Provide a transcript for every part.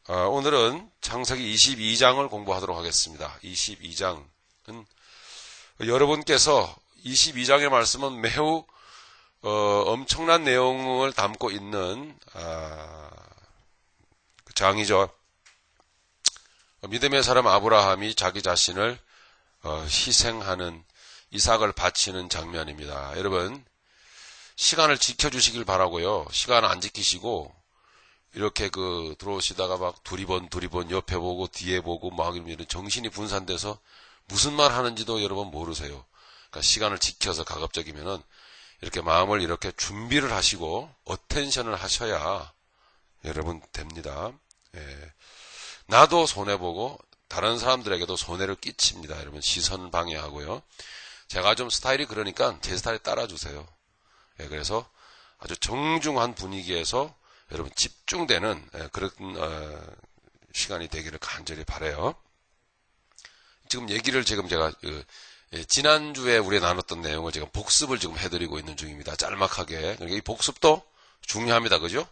오늘은 창세기 22장을 공부하도록 하겠습니다. 22장은 여러분께서 22장의 말씀은 매우 엄청난 내용을 담고 있는 장이죠. 믿음의 사람 아브라함이 자기 자신을 희생하는, 이삭을 바치는 장면입니다. 여러분, 시간을 지켜주시길 바라고요. 시간 안 지키시고 이렇게 들어오시다가 막 두리번 옆에 보고 뒤에 보고 막 이런 정신이 분산돼서 무슨 말 하는지도 여러분 모르세요. 그러니까 시간을 지켜서 가급적이면은 이렇게 마음을 이렇게 준비를 하시고 어텐션을 하셔야 여러분 됩니다. 예. 나도 손해보고 다른 사람들에게도 손해를 끼칩니다. 여러분, 시선 방해하고요. 제가 좀 스타일이 그러니까 제 스타일에 따라주세요. 예, 그래서 아주 정중한 분위기에서 여러분 집중되는 그런 시간이 되기를 간절히 바라요. 지금 얘기를 제가 지난주에 우리 나눴던 내용을 지금 복습을 지금 해드리고 있는 중입니다. 짤막하게. 그러니까 이 복습도 중요합니다. 그죠?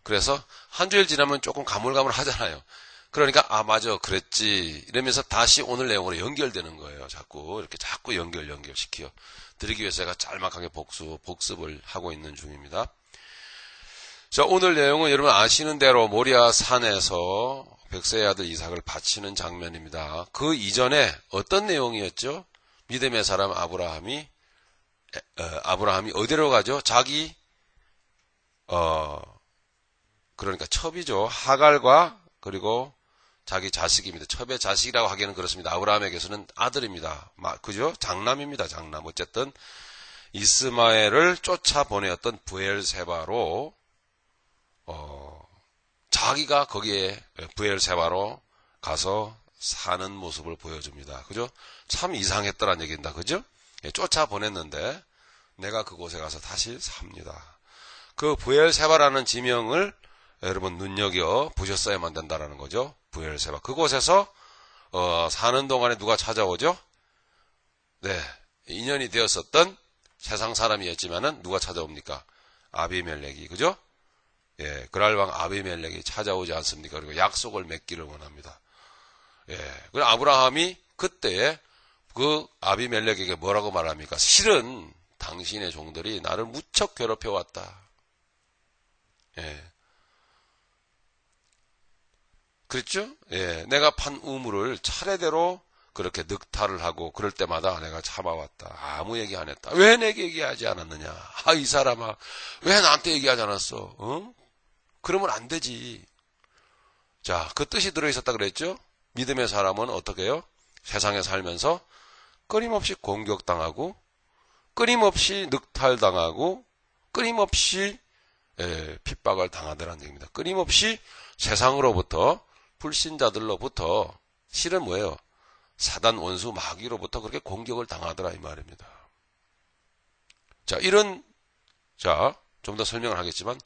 그래서 한 주일 지나면 조금 가물가물 하잖아요. 그러니까 맞아 그랬지 이러면서 다시 오늘 내용으로 연결되는 거예요. 자꾸 연결시켜 드리기 위해서 제가 짤막하게 복습을 하고 있는 중입니다. 자, 오늘 내용은 여러분 아시는 대로 모리아 산에서 백세의 아들 이삭을 바치는 장면입니다. 그 이전에 어떤 내용이었죠? 믿음의 사람 아브라함이 어디로 가죠? 자기 그러니까 첩이죠. 하갈과 그리고 자기 자식입니다. 첩의 자식이라고 하기에는 그렇습니다. 아브라함에게서는 아들입니다. 그죠? 장남입니다. 장남. 어쨌든 이스마엘을 쫓아보내었던 브엘세바로 자기가 거기에 브엘세바로 가서 사는 모습을 보여줍니다. 그죠? 참 이상했더란 얘기입니다. 그죠? 예, 쫓아보냈는데 내가 그곳에 가서 다시 삽니다. 그 브엘세바라는 지명을 여러분 눈여겨 보셨어야만 된다라는 거죠. 브엘세바. 그곳에서 사는 동안에 누가 찾아오죠? 네, 인연이 되었었던 세상 사람이었지만은 누가 찾아옵니까? 아비멜렉이. 그죠? 예, 그랄왕 아비멜렉이 찾아오지 않습니까? 그리고 약속을 맺기를 원합니다. 예, 그리고 아브라함이 그때 그 아비멜렉에게 뭐라고 말합니까? 실은 당신의 종들이 나를 무척 괴롭혀왔다. 예. 그렇죠? 예, 내가 판 우물을 차례대로 그렇게 늑탈을 하고 그럴 때마다 내가 참아왔다. 아무 얘기 안 했다. 왜 내게 얘기하지 않았느냐? 이 사람아, 왜 나한테 얘기하지 않았어? 그러면 안 되지. 자, 그 뜻이 들어있었다 그랬죠? 믿음의 사람은 어떻게 해요? 세상에 살면서 끊임없이 공격당하고 끊임없이 늑탈당하고 끊임없이 핍박을 당하더라는 얘기입니다. 끊임없이 세상으로부터 불신자들로부터 실은 뭐예요? 사단 원수 마귀로부터 그렇게 공격을 당하더라 이 말입니다. 자, 좀 더 설명을 하겠지만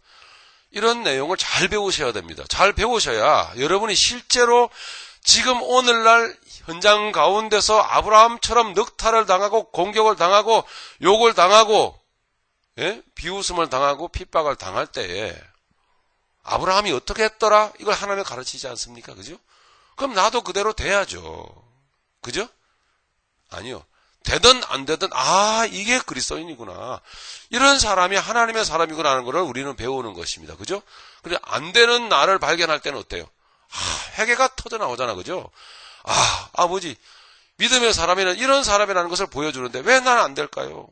이런 내용을 잘 배우셔야 됩니다. 잘 배우셔야 여러분이 실제로 지금 오늘날 현장 가운데서 아브라함처럼 늑탈을 당하고 공격을 당하고 욕을 당하고 비웃음을 당하고 핍박을 당할 때에 아브라함이 어떻게 했더라? 이걸 하나님이 가르치지 않습니까? 그죠? 그럼 나도 그대로 돼야죠. 그죠? 아니요. 되든 안 되든 이게 그리스도인이구나. 이런 사람이 하나님의 사람이구나 하는 것을 우리는 배우는 것입니다. 그죠? 근데 안 되는 나를 발견할 때는 어때요? 회개가 터져 나오잖아. 그죠? 아버지, 믿음의 사람이는 이런 사람이라는 것을 보여주는데 왜 나는 안 될까요?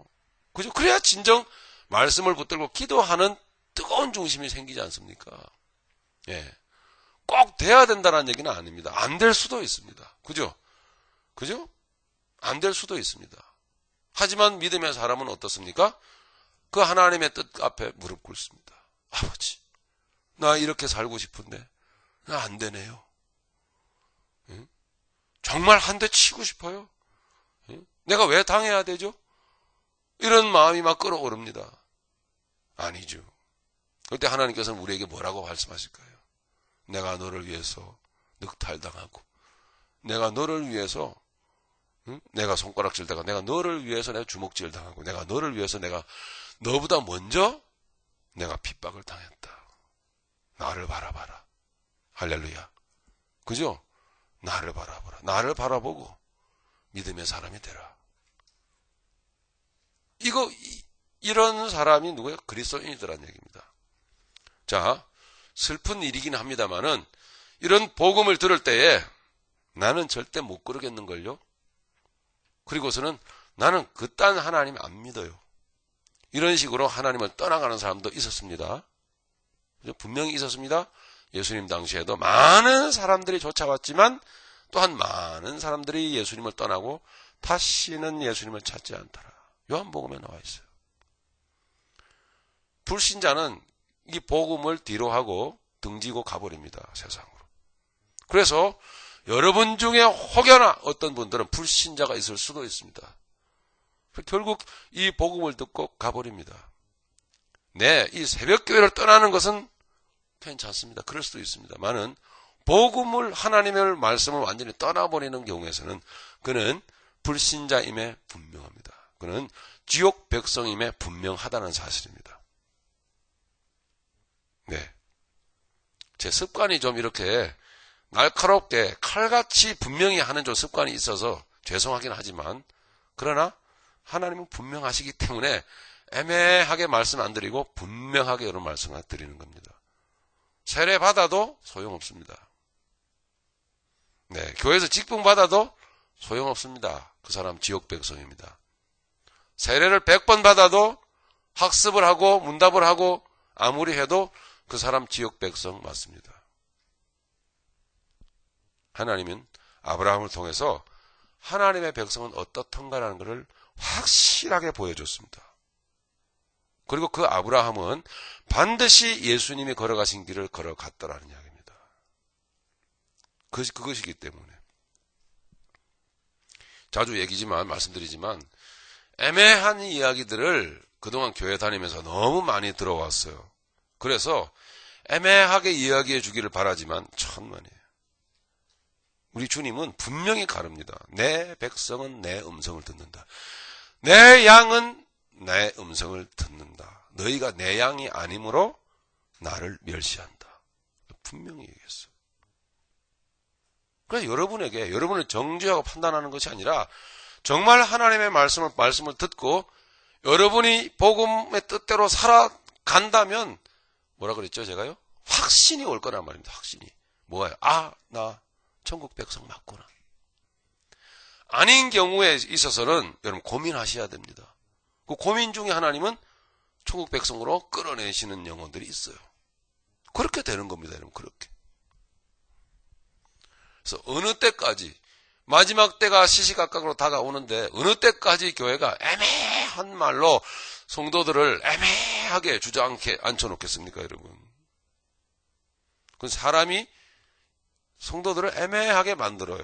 그죠? 그래야 진정 말씀을 붙들고 기도하는 뜨거운 중심이 생기지 않습니까? 예. 꼭 돼야 된다는 얘기는 아닙니다. 안 될 수도 있습니다. 그죠? 그죠? 안 될 수도 있습니다. 하지만 믿음의 사람은 어떻습니까? 그 하나님의 뜻 앞에 무릎 꿇습니다. 아버지, 나 이렇게 살고 싶은데 나 안 되네요. 응? 정말 한 대 치고 싶어요. 응? 내가 왜 당해야 되죠? 이런 마음이 막 끓어오릅니다. 아니죠. 그때 하나님께서는 우리에게 뭐라고 말씀하실까요? 내가 너를 위해서 늑탈당하고 내가 너를 위해서 내가 손가락질 당하고 내가 너를 위해서 내가 주먹질 당하고 내가 너를 위해서 내가 너보다 먼저 내가 핍박을 당했다. 나를 바라봐라. 할렐루야. 그죠? 나를 바라보라. 나를 바라보고 믿음의 사람이 되라. 이런 사람이 누구예요? 그리스도인이더란 얘기입니다. 자, 슬픈 일이긴 합니다만은 이런 복음을 들을 때에 나는 절대 못 그러겠는걸요? 그리고서는 나는 그딴 하나님 안 믿어요. 이런 식으로 하나님을 떠나가는 사람도 있었습니다. 분명히 있었습니다. 예수님 당시에도 많은 사람들이 쫓아왔지만 또한 많은 사람들이 예수님을 떠나고 다시는 예수님을 찾지 않더라. 요한복음에 나와 있어요. 불신자는 이 복음을 뒤로 하고 등지고 가버립니다. 세상으로. 그래서 여러분 중에 혹여나 어떤 분들은 불신자가 있을 수도 있습니다. 결국 이 복음을 듣고 가버립니다. 네, 이 새벽교회를 떠나는 것은 괜찮습니다. 그럴 수도 있습니다만은 복음을 하나님의 말씀을 완전히 떠나버리는 경우에서는 그는 불신자임에 분명합니다. 그는 지옥 백성임에 분명하다는 사실입니다. 네, 제 습관이 좀 이렇게 날카롭게 칼같이 분명히 하는 좀 습관이 있어서 죄송하긴 하지만 그러나 하나님은 분명하시기 때문에 애매하게 말씀 안 드리고 분명하게 이런 말씀을 드리는 겁니다. 세례 받아도 소용없습니다. 네, 교회에서 직분 받아도 소용없습니다. 그 사람 지옥 백성입니다. 세례를 100번 받아도 학습을 하고 문답을 하고 아무리 해도 그 사람 지옥 백성 맞습니다. 하나님은 아브라함을 통해서 하나님의 백성은 어떻던가라는 것을 확실하게 보여줬습니다. 그리고 그 아브라함은 반드시 예수님이 걸어가신 길을 걸어갔다라는 이야기입니다. 그것이기 때문에 자주 말씀드리지만 애매한 이야기들을 그동안 교회 다니면서 너무 많이 들어왔어요. 그래서 애매하게 이야기해 주기를 바라지만 천만이에요. 우리 주님은 분명히 가릅니다. 내 백성은 내 음성을 듣는다. 내 양은 내 음성을 듣는다. 너희가 내 양이 아니므로 나를 멸시한다. 분명히 얘기했어요. 그래서 여러분을 정죄하고 판단하는 것이 아니라 정말 하나님의 말씀을 듣고 여러분이 복음의 뜻대로 살아간다면 뭐라 그랬죠 제가요? 확신이 올 거란 말입니다. 확신이. 뭐예요? 나 천국 백성 맞구나. 아닌 경우에 있어서는 여러분 고민하셔야 됩니다. 그 고민 중에 하나님은 천국 백성으로 끌어내시는 영혼들이 있어요. 그렇게 되는 겁니다. 여러분 그렇게. 그래서 어느 때까지 마지막 때가 시시각각으로 다가오는데 어느 때까지 교회가 애매한 말로 성도들을 애매하게 주저앉게 앉혀놓겠습니까 여러분. 그 사람이 성도들을 애매하게 만들어요.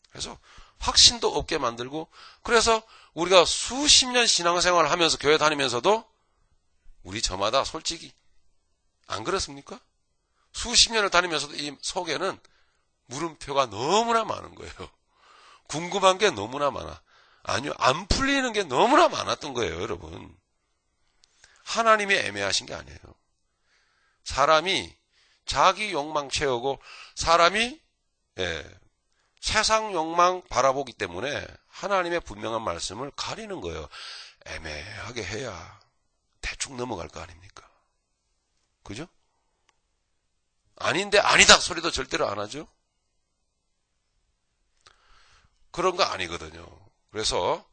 그래서 확신도 없게 만들고 그래서 우리가 수십 년 신앙생활을 하면서 교회 다니면서도 우리 저마다 솔직히 안 그렇습니까? 수십 년을 다니면서도 이 속에는 물음표가 너무나 많은 거예요. 궁금한 게 너무나 많아. 아니요, 안 풀리는 게 너무나 많았던 거예요, 여러분. 하나님이 애매하신 게 아니에요. 사람이 자기 욕망 채우고 사람이 세상 욕망 바라보기 때문에 하나님의 분명한 말씀을 가리는 거예요. 애매하게 해야 대충 넘어갈 거 아닙니까? 그죠? 아닌데 아니다 소리도 절대로 안 하죠? 그런 거 아니거든요. 그래서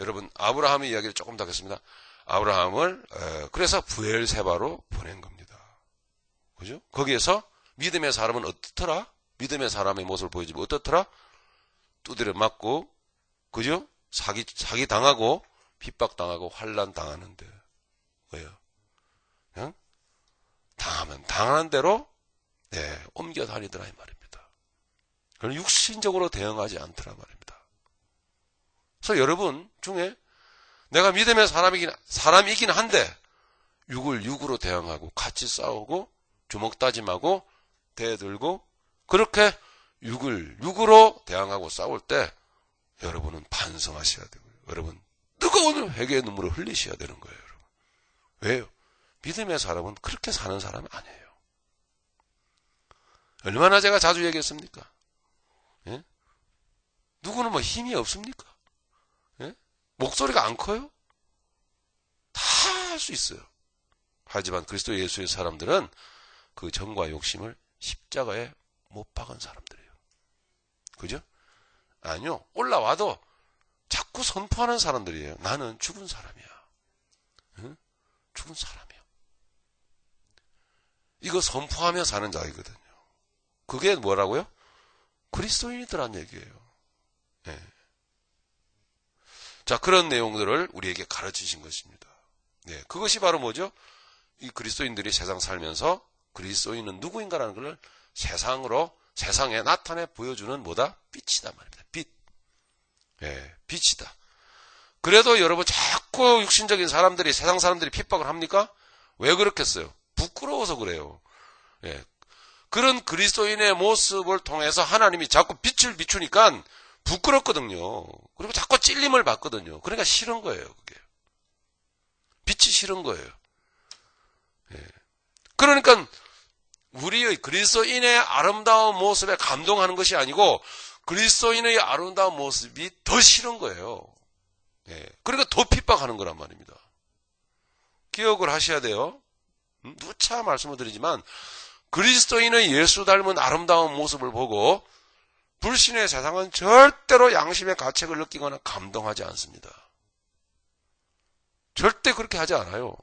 여러분 아브라함의 이야기를 조금 더 하겠습니다. 아브라함을 그래서 브엘세바로 보낸 겁니다. 그죠? 거기에서 믿음의 사람은 어떻더라? 믿음의 사람의 모습을 보여주면 어떻더라? 두드려 맞고, 그죠? 사기 당하고, 핍박 당하고, 환난 당하는데. 왜요? 그냥 당하면 당하는 대로, 옮겨 다니더라, 이 말입니다. 그럼 육신적으로 대응하지 않더라, 말입니다. 그래서 여러분 중에 내가 믿음의 사람이긴 한데, 육을 육으로 대응하고, 같이 싸우고, 주먹 다짐하고, 대들고, 그렇게 육을 육으로 대항하고 싸울 때 여러분은 반성하셔야 되고요. 여러분 뜨거운 회개의 눈물을 흘리셔야 되는 거예요. 여러분. 왜요? 믿음의 사람은 그렇게 사는 사람이 아니에요. 얼마나 제가 자주 얘기했습니까? 예? 누구는 뭐 힘이 없습니까? 예? 목소리가 안 커요? 다 할 수 있어요. 하지만 그리스도 예수의 사람들은 그 정과 욕심을 십자가에 못 박은 사람들이에요. 그죠? 아니요. 올라와도 자꾸 선포하는 사람들이에요. 나는 죽은 사람이야. 응? 죽은 사람이야. 이거 선포하며 사는 자이거든요. 그게 뭐라고요? 그리스도인이더란 얘기예요. 네. 자, 그런 내용들을 우리에게 가르치신 것입니다. 네, 그것이 바로 뭐죠? 이 그리스도인들이 세상 살면서 그리스도인은 누구인가라는 것을 세상에 나타내 보여주는 뭐다? 빛이다 말입니다. 빛. 예, 빛이다. 그래도 여러분 자꾸 육신적인 사람들이, 세상 사람들이 핍박을 합니까? 왜 그렇겠어요? 부끄러워서 그래요. 예. 그런 그리스도인의 모습을 통해서 하나님이 자꾸 빛을 비추니까 부끄럽거든요. 그리고 자꾸 찔림을 받거든요. 그러니까 싫은 거예요, 그게. 빛이 싫은 거예요. 예. 그러니까 우리의 그리스도인의 아름다운 모습에 감동하는 것이 아니고 그리스도인의 아름다운 모습이 더 싫은 거예요. 예. 그러니까 더 핍박하는 거란 말입니다. 기억을 하셔야 돼요. 누차 말씀을 드리지만 그리스도인의 예수 닮은 아름다운 모습을 보고 불신의 세상은 절대로 양심의 가책을 느끼거나 감동하지 않습니다. 절대 그렇게 하지 않아요.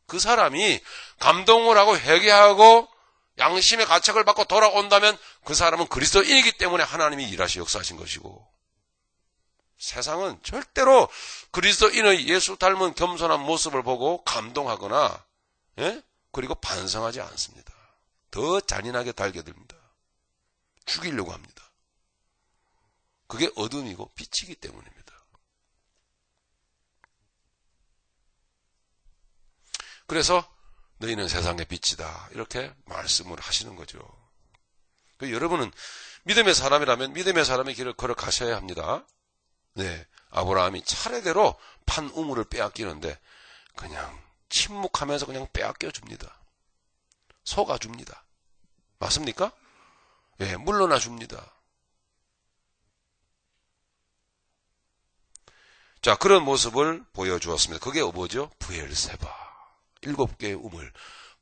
그 사람이 감동을 하고 회개하고 양심의 가책을 받고 돌아온다면 그 사람은 그리스도인이기 때문에 하나님이 일하시 역사하신 것이고, 세상은 절대로 그리스도인의 예수 닮은 겸손한 모습을 보고 감동하거나, 예? 그리고 반성하지 않습니다. 더 잔인하게 달겨듭니다. 죽이려고 합니다. 그게 어둠이고 빛이기 때문입니다. 그래서 너희는 세상의 빛이다, 이렇게 말씀을 하시는 거죠. 여러분은 믿음의 사람이라면 믿음의 사람의 길을 걸어가셔야 합니다. 네, 아브라함이 차례대로 판 우물을 빼앗기는데 그냥 침묵하면서 그냥 빼앗겨 줍니다. 속아 줍니다. 맞습니까? 예, 물러나 줍니다. 자, 그런 모습을 보여주었습니다. 그게 뭐죠? 브엘세바. 7개의 우물,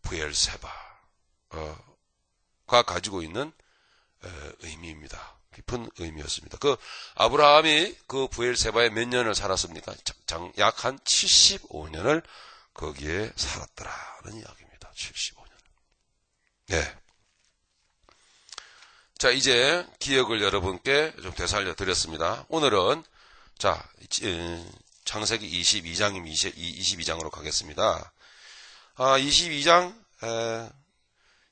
브엘세바가 가지고 있는 의미입니다. 깊은 의미였습니다. 그 아브라함이 그 브엘세바에 몇 년을 살았습니까? 약 한 75년을 거기에 살았더라는 이야기입니다. 75년. 네. 자, 이제 기억을 여러분께 좀 되살려 드렸습니다. 오늘은 자, 창세기 22장으로 가겠습니다. 22장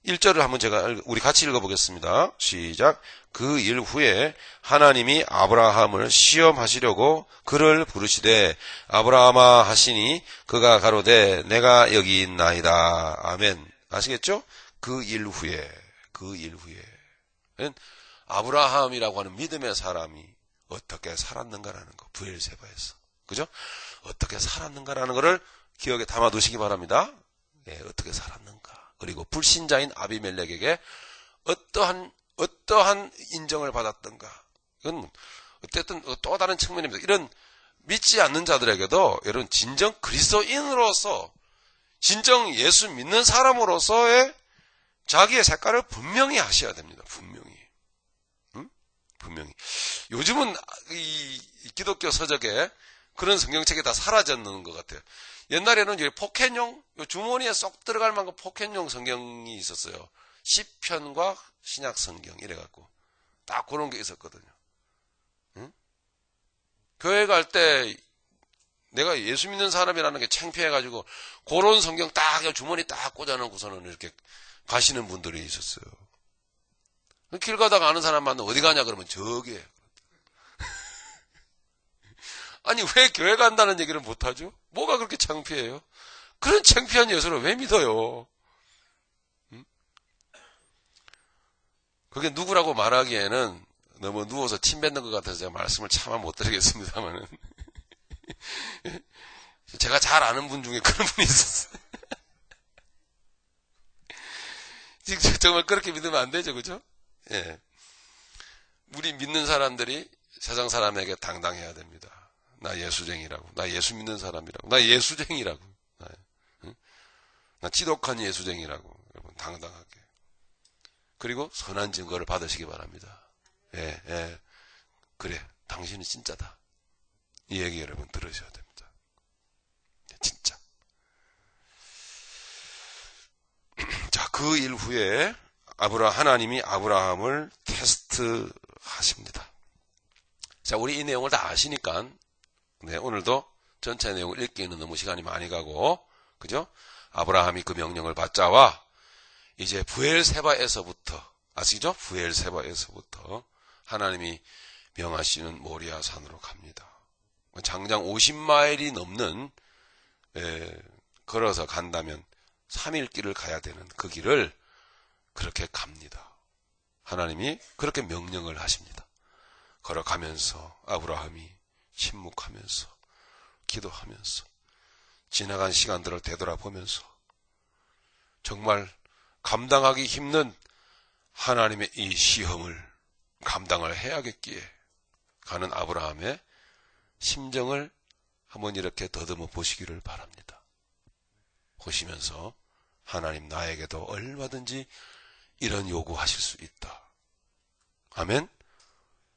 1절을 한번 우리 같이 읽어보겠습니다. 시작. 그 일 후에 하나님이 아브라함을 시험하시려고 그를 부르시되 아브라함아 하시니 그가 가로되 내가 여기 있나이다. 아멘. 아시겠죠? 그 일 후에. 아브라함이라고 하는 믿음의 사람이 어떻게 살았는가라는 거. 브엘세바에서. 그죠? 어떻게 살았는가라는 거를 기억에 담아두시기 바랍니다. 예, 어떻게 살았는가. 그리고 불신자인 아비멜렉에게 어떠한 인정을 받았던가. 이건 어쨌든 또 다른 측면입니다. 이런 믿지 않는 자들에게도 여러분 진정 그리스도인으로서 진정 예수 믿는 사람으로서의 자기의 색깔을 분명히 하셔야 됩니다. 분명히. 분명히. 요즘은 이 기독교 서적에 그런 성경책이 다 사라졌는 것 같아요. 옛날에는 포켓용, 주머니에 쏙 들어갈 만큼 포켓용 성경이 있었어요. 시편과 신약 성경 이래갖고 딱 그런 게 있었거든요. 응? 교회 갈 때 내가 예수 믿는 사람이라는 게 창피해가지고 그런 성경 딱 주머니 딱 꽂아놓고서는 이렇게 가시는 분들이 있었어요. 길 가다가 아는 사람 만나면 어디 가냐 그러면 저기에. 아니 왜 교회 간다는 얘기를 못하죠? 뭐가 그렇게 창피해요? 그런 창피한 예수를 왜 믿어요? 그게 누구라고 말하기에는 너무 누워서 침 뱉는 것 같아서 제가 말씀을 차마 못 드리겠습니다만은 제가 잘 아는 분 중에 그런 분이 있었어요. 정말 그렇게 믿으면 안 되죠, 그죠? 예. 우리 믿는 사람들이 세상 사람에게 당당해야 됩니다. 나 예수쟁이라고, 나 예수 믿는 사람이라고, 나 예수쟁이라고, 나 지독한 예수쟁이라고, 여러분 당당하게. 그리고 선한 증거를 받으시기 바랍니다. 예, 예. 그래, 당신은 진짜다. 이 얘기 여러분 들으셔야 됩니다. 진짜. 자, 그 일 후에 하나님이 아브라함을 테스트하십니다. 자, 우리 이 내용을 다 아시니까, 네, 오늘도 전체 내용을 읽기에는 너무 시간이 많이 가고, 그죠? 아브라함이 그 명령을 받자와, 이제 부엘세바에서부터, 아시죠? 부엘세바에서부터 하나님이 명하시는 모리아 산으로 갑니다. 장장 50마일이 넘는, 걸어서 간다면 3일 길을 가야 되는 그 길을 그렇게 갑니다. 하나님이 그렇게 명령을 하십니다. 걸어가면서 아브라함이 침묵하면서 기도하면서 지나간 시간들을 되돌아보면서 정말 감당하기 힘든 하나님의 이 시험을 감당을 해야겠기에 가는 아브라함의 심정을 한번 이렇게 더듬어 보시기를 바랍니다. 보시면서 하나님 나에게도 얼마든지 이런 요구하실 수 있다. 아멘?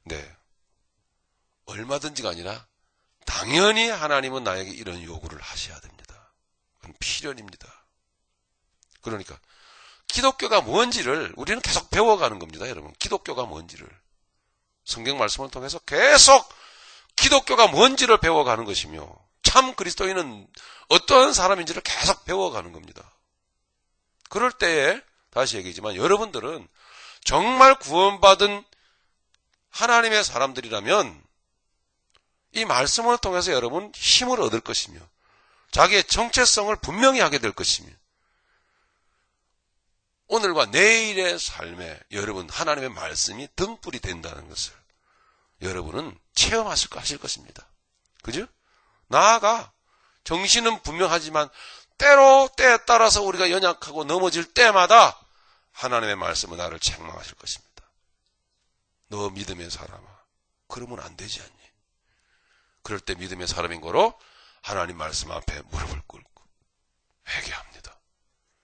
네. 얼마든지가 아니라 당연히 하나님은 나에게 이런 요구를 하셔야 됩니다. 그건 필연입니다. 그러니까 기독교가 뭔지를 우리는 계속 배워가는 겁니다. 여러분, 기독교가 뭔지를 성경 말씀을 통해서 계속 기독교가 뭔지를 배워가는 것이며 참 그리스도인은 어떠한 사람인지를 계속 배워가는 겁니다. 그럴 때에 다시 얘기하지만 여러분들은 정말 구원받은 하나님의 사람들이라면 이 말씀을 통해서 여러분 힘을 얻을 것이며 자기의 정체성을 분명히 하게 될 것이며 오늘과 내일의 삶에 여러분 하나님의 말씀이 등불이 된다는 것을 여러분은 체험하실 것입니다. 그죠? 나아가 정신은 분명하지만 때로 때에 따라서 우리가 연약하고 넘어질 때마다 하나님의 말씀은 나를 책망하실 것입니다. 너 믿음의 사람아, 그러면 안 되지 않니? 그럴 때 믿음의 사람인 거로 하나님 말씀 앞에 무릎을 꿇고 회개합니다.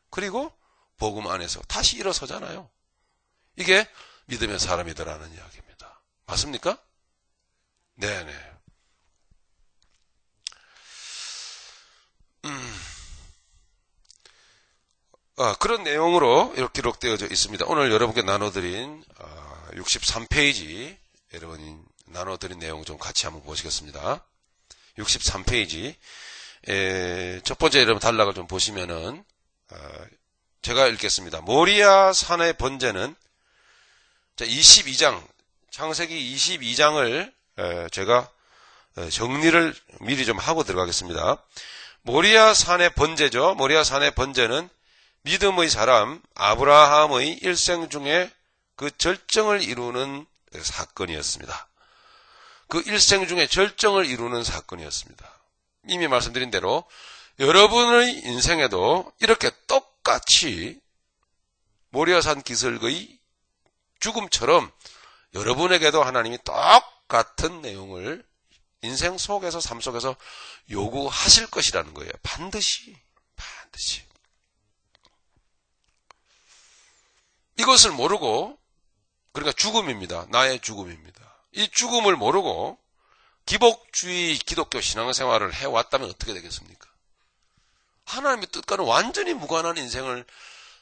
그리고 복음 안에서 다시 일어서잖아요. 이게 믿음의 사람이더라는 이야기입니다. 맞습니까? 네네. 그런 내용으로 이렇게 기록되어져 있습니다. 오늘 여러분께 나눠드린 63페이지 여러분이 나눠드린 내용 좀 같이 한번 보시겠습니다. 63페이지 첫 번째 여러분 단락을 좀 보시면은 제가 읽겠습니다. 모리아 산의 번제는 22장 창세기 22장을 제가 정리를 미리 좀 하고 들어가겠습니다. 모리아 산의 번제죠. 모리아 산의 번제는 믿음의 사람 아브라함의 일생 중에 그 절정을 이루는 사건이었습니다. 그 일생 중에 절정을 이루는 사건이었습니다. 이미 말씀드린 대로 여러분의 인생에도 이렇게 똑같이 모리아산 기슭의 죽음처럼 여러분에게도 하나님이 똑같은 내용을 인생 속에서 삶 속에서 요구하실 것이라는 거예요. 반드시. 이것을 모르고 그러니까 죽음입니다. 나의 죽음입니다. 이 죽음을 모르고 기복주의 기독교 신앙생활을 해왔다면 어떻게 되겠습니까? 하나님의 뜻과는 완전히 무관한 인생을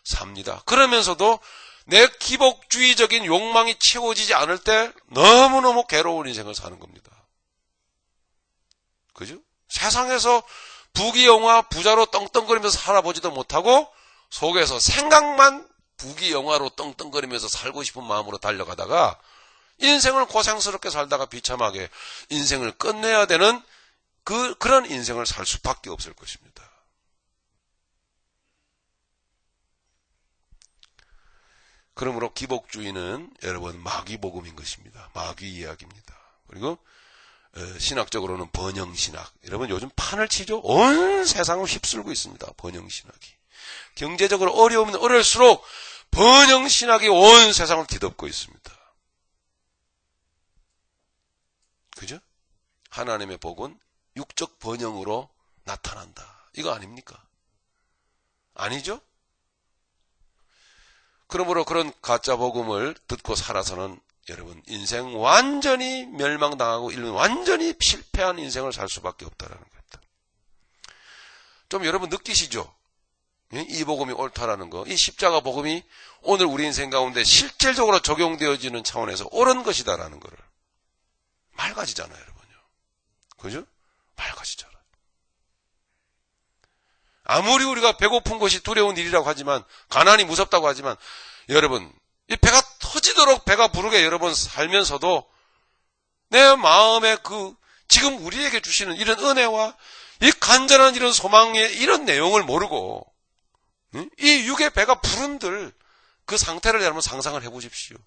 삽니다. 그러면서도 내 기복주의적인 욕망이 채워지지 않을 때 너무너무 괴로운 인생을 사는 겁니다. 그죠? 세상에서 부귀영화 부자로 떵떵거리면서 살아보지도 못하고 속에서 생각만 부귀영화로 떵떵거리면서 살고 싶은 마음으로 달려가다가 인생을 고생스럽게 살다가 비참하게 인생을 끝내야 되는 그런 인생을 살 수밖에 없을 것입니다. 그러므로 기복주의는 여러분 마귀복음인 것입니다. 마귀 이야기입니다. 그리고 신학적으로는 번영신학. 여러분 요즘 판을 치죠? 온 세상을 휩쓸고 있습니다. 번영신학이. 경제적으로 어려우면 어려울수록 번영신학이 온 세상을 뒤덮고 있습니다. 그죠? 하나님의 복은 육적 번영으로 나타난다. 이거 아닙니까? 아니죠? 그러므로 그런 가짜 복음을 듣고 살아서는 여러분 인생 완전히 멸망당하고 인류는 완전히 실패한 인생을 살 수밖에 없다라는 겁니다. 좀 여러분 느끼시죠? 이 복음이 옳다라는 거, 이 십자가 복음이 오늘 우리 인생 가운데 실질적으로 적용되어지는 차원에서 옳은 것이다라는 거를 맑아지잖아요, 여러분요. 그죠? 맑아지잖아요. 아무리 우리가 배고픈 것이 두려운 일이라고 하지만, 가난이 무섭다고 하지만, 여러분, 이 배가 터지도록 배가 부르게 여러분 살면서도 내 마음에 지금 우리에게 주시는 이런 은혜와 이 간절한 이런 소망의 이런 내용을 모르고, 이 육의 배가 부른들 그 상태를 여러분 상상을 해보십시오.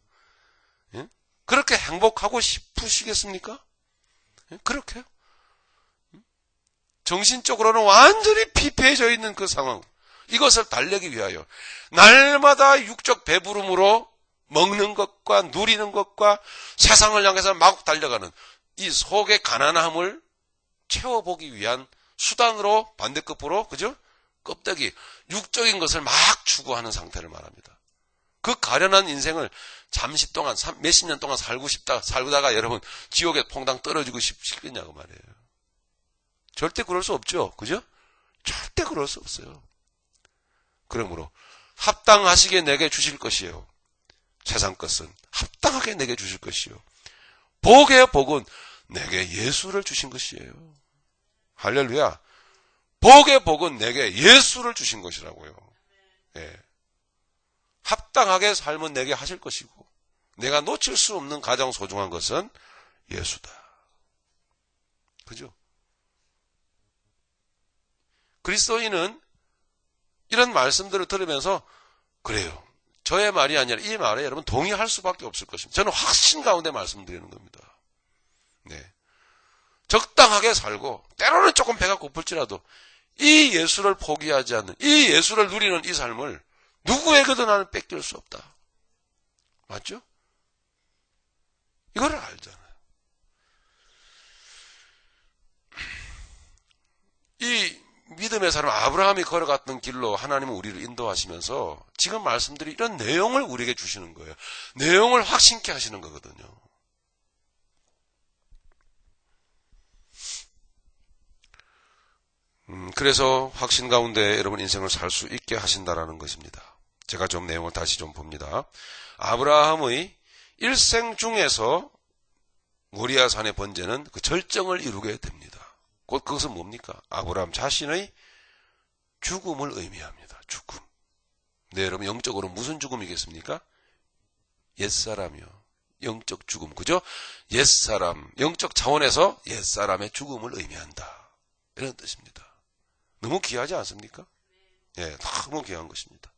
그렇게 행복하고 싶으시겠습니까? 그렇게요? 정신적으로는 완전히 피폐해져 있는 그 상황, 이것을 달래기 위하여 날마다 육적 배부름으로 먹는 것과 누리는 것과 세상을 향해서 막 달려가는 이 속의 가난함을 채워보기 위한 수단으로 반대급부로, 그죠? 껍데기, 육적인 것을 막 추구하는 상태를 말합니다. 그 가련한 인생을 잠시 동안, 몇십 년 동안 살다가 여러분 지옥에 퐁당 떨어지고 싶겠냐고 말이에요. 절대 그럴 수 없죠. 그죠? 절대 그럴 수 없어요. 그러므로 합당하시게 내게 주실 것이요. 세상 것은 합당하게 내게 주실 것이요. 복의 복은 내게 예수를 주신 것이에요. 할렐루야. 복의 복은 내게 예수를 주신 것이라고요. 예. 합당하게 삶은 내게 하실 것이고, 내가 놓칠 수 없는 가장 소중한 것은 예수다. 그죠? 그리스도인은 이런 말씀들을 들으면서 그래요. 저의 말이 아니라 이 말에 여러분 동의할 수밖에 없을 것입니다. 저는 확신 가운데 말씀드리는 겁니다. 네. 적당하게 살고 때로는 조금 배가 고플지라도 이 예수를 포기하지 않는, 이 예수를 누리는 이 삶을 누구에게도 나는 뺏길 수 없다. 맞죠? 이거를 알잖아요. 이 믿음의 사람 아브라함이 걸어갔던 길로 하나님은 우리를 인도하시면서 지금 말씀드린 이런 내용을 우리에게 주시는 거예요. 내용을 확신케 하시는 거거든요. 그래서 확신 가운데 여러분 인생을 살 수 있게 하신다라는 것입니다. 제가 좀 내용을 다시 좀 봅니다. 아브라함의 일생 중에서 모리아 산의 번제는 그 절정을 이루게 됩니다. 곧 그것은 뭡니까? 아브라함 자신의 죽음을 의미합니다. 죽음. 네, 여러분 영적으로 무슨 죽음이겠습니까? 옛사람이요. 영적 죽음. 그죠? 옛사람, 영적 차원에서 옛사람의 죽음을 의미한다. 이런 뜻입니다. 너무 귀하지 않습니까? 예, 너무 귀한 것입니다.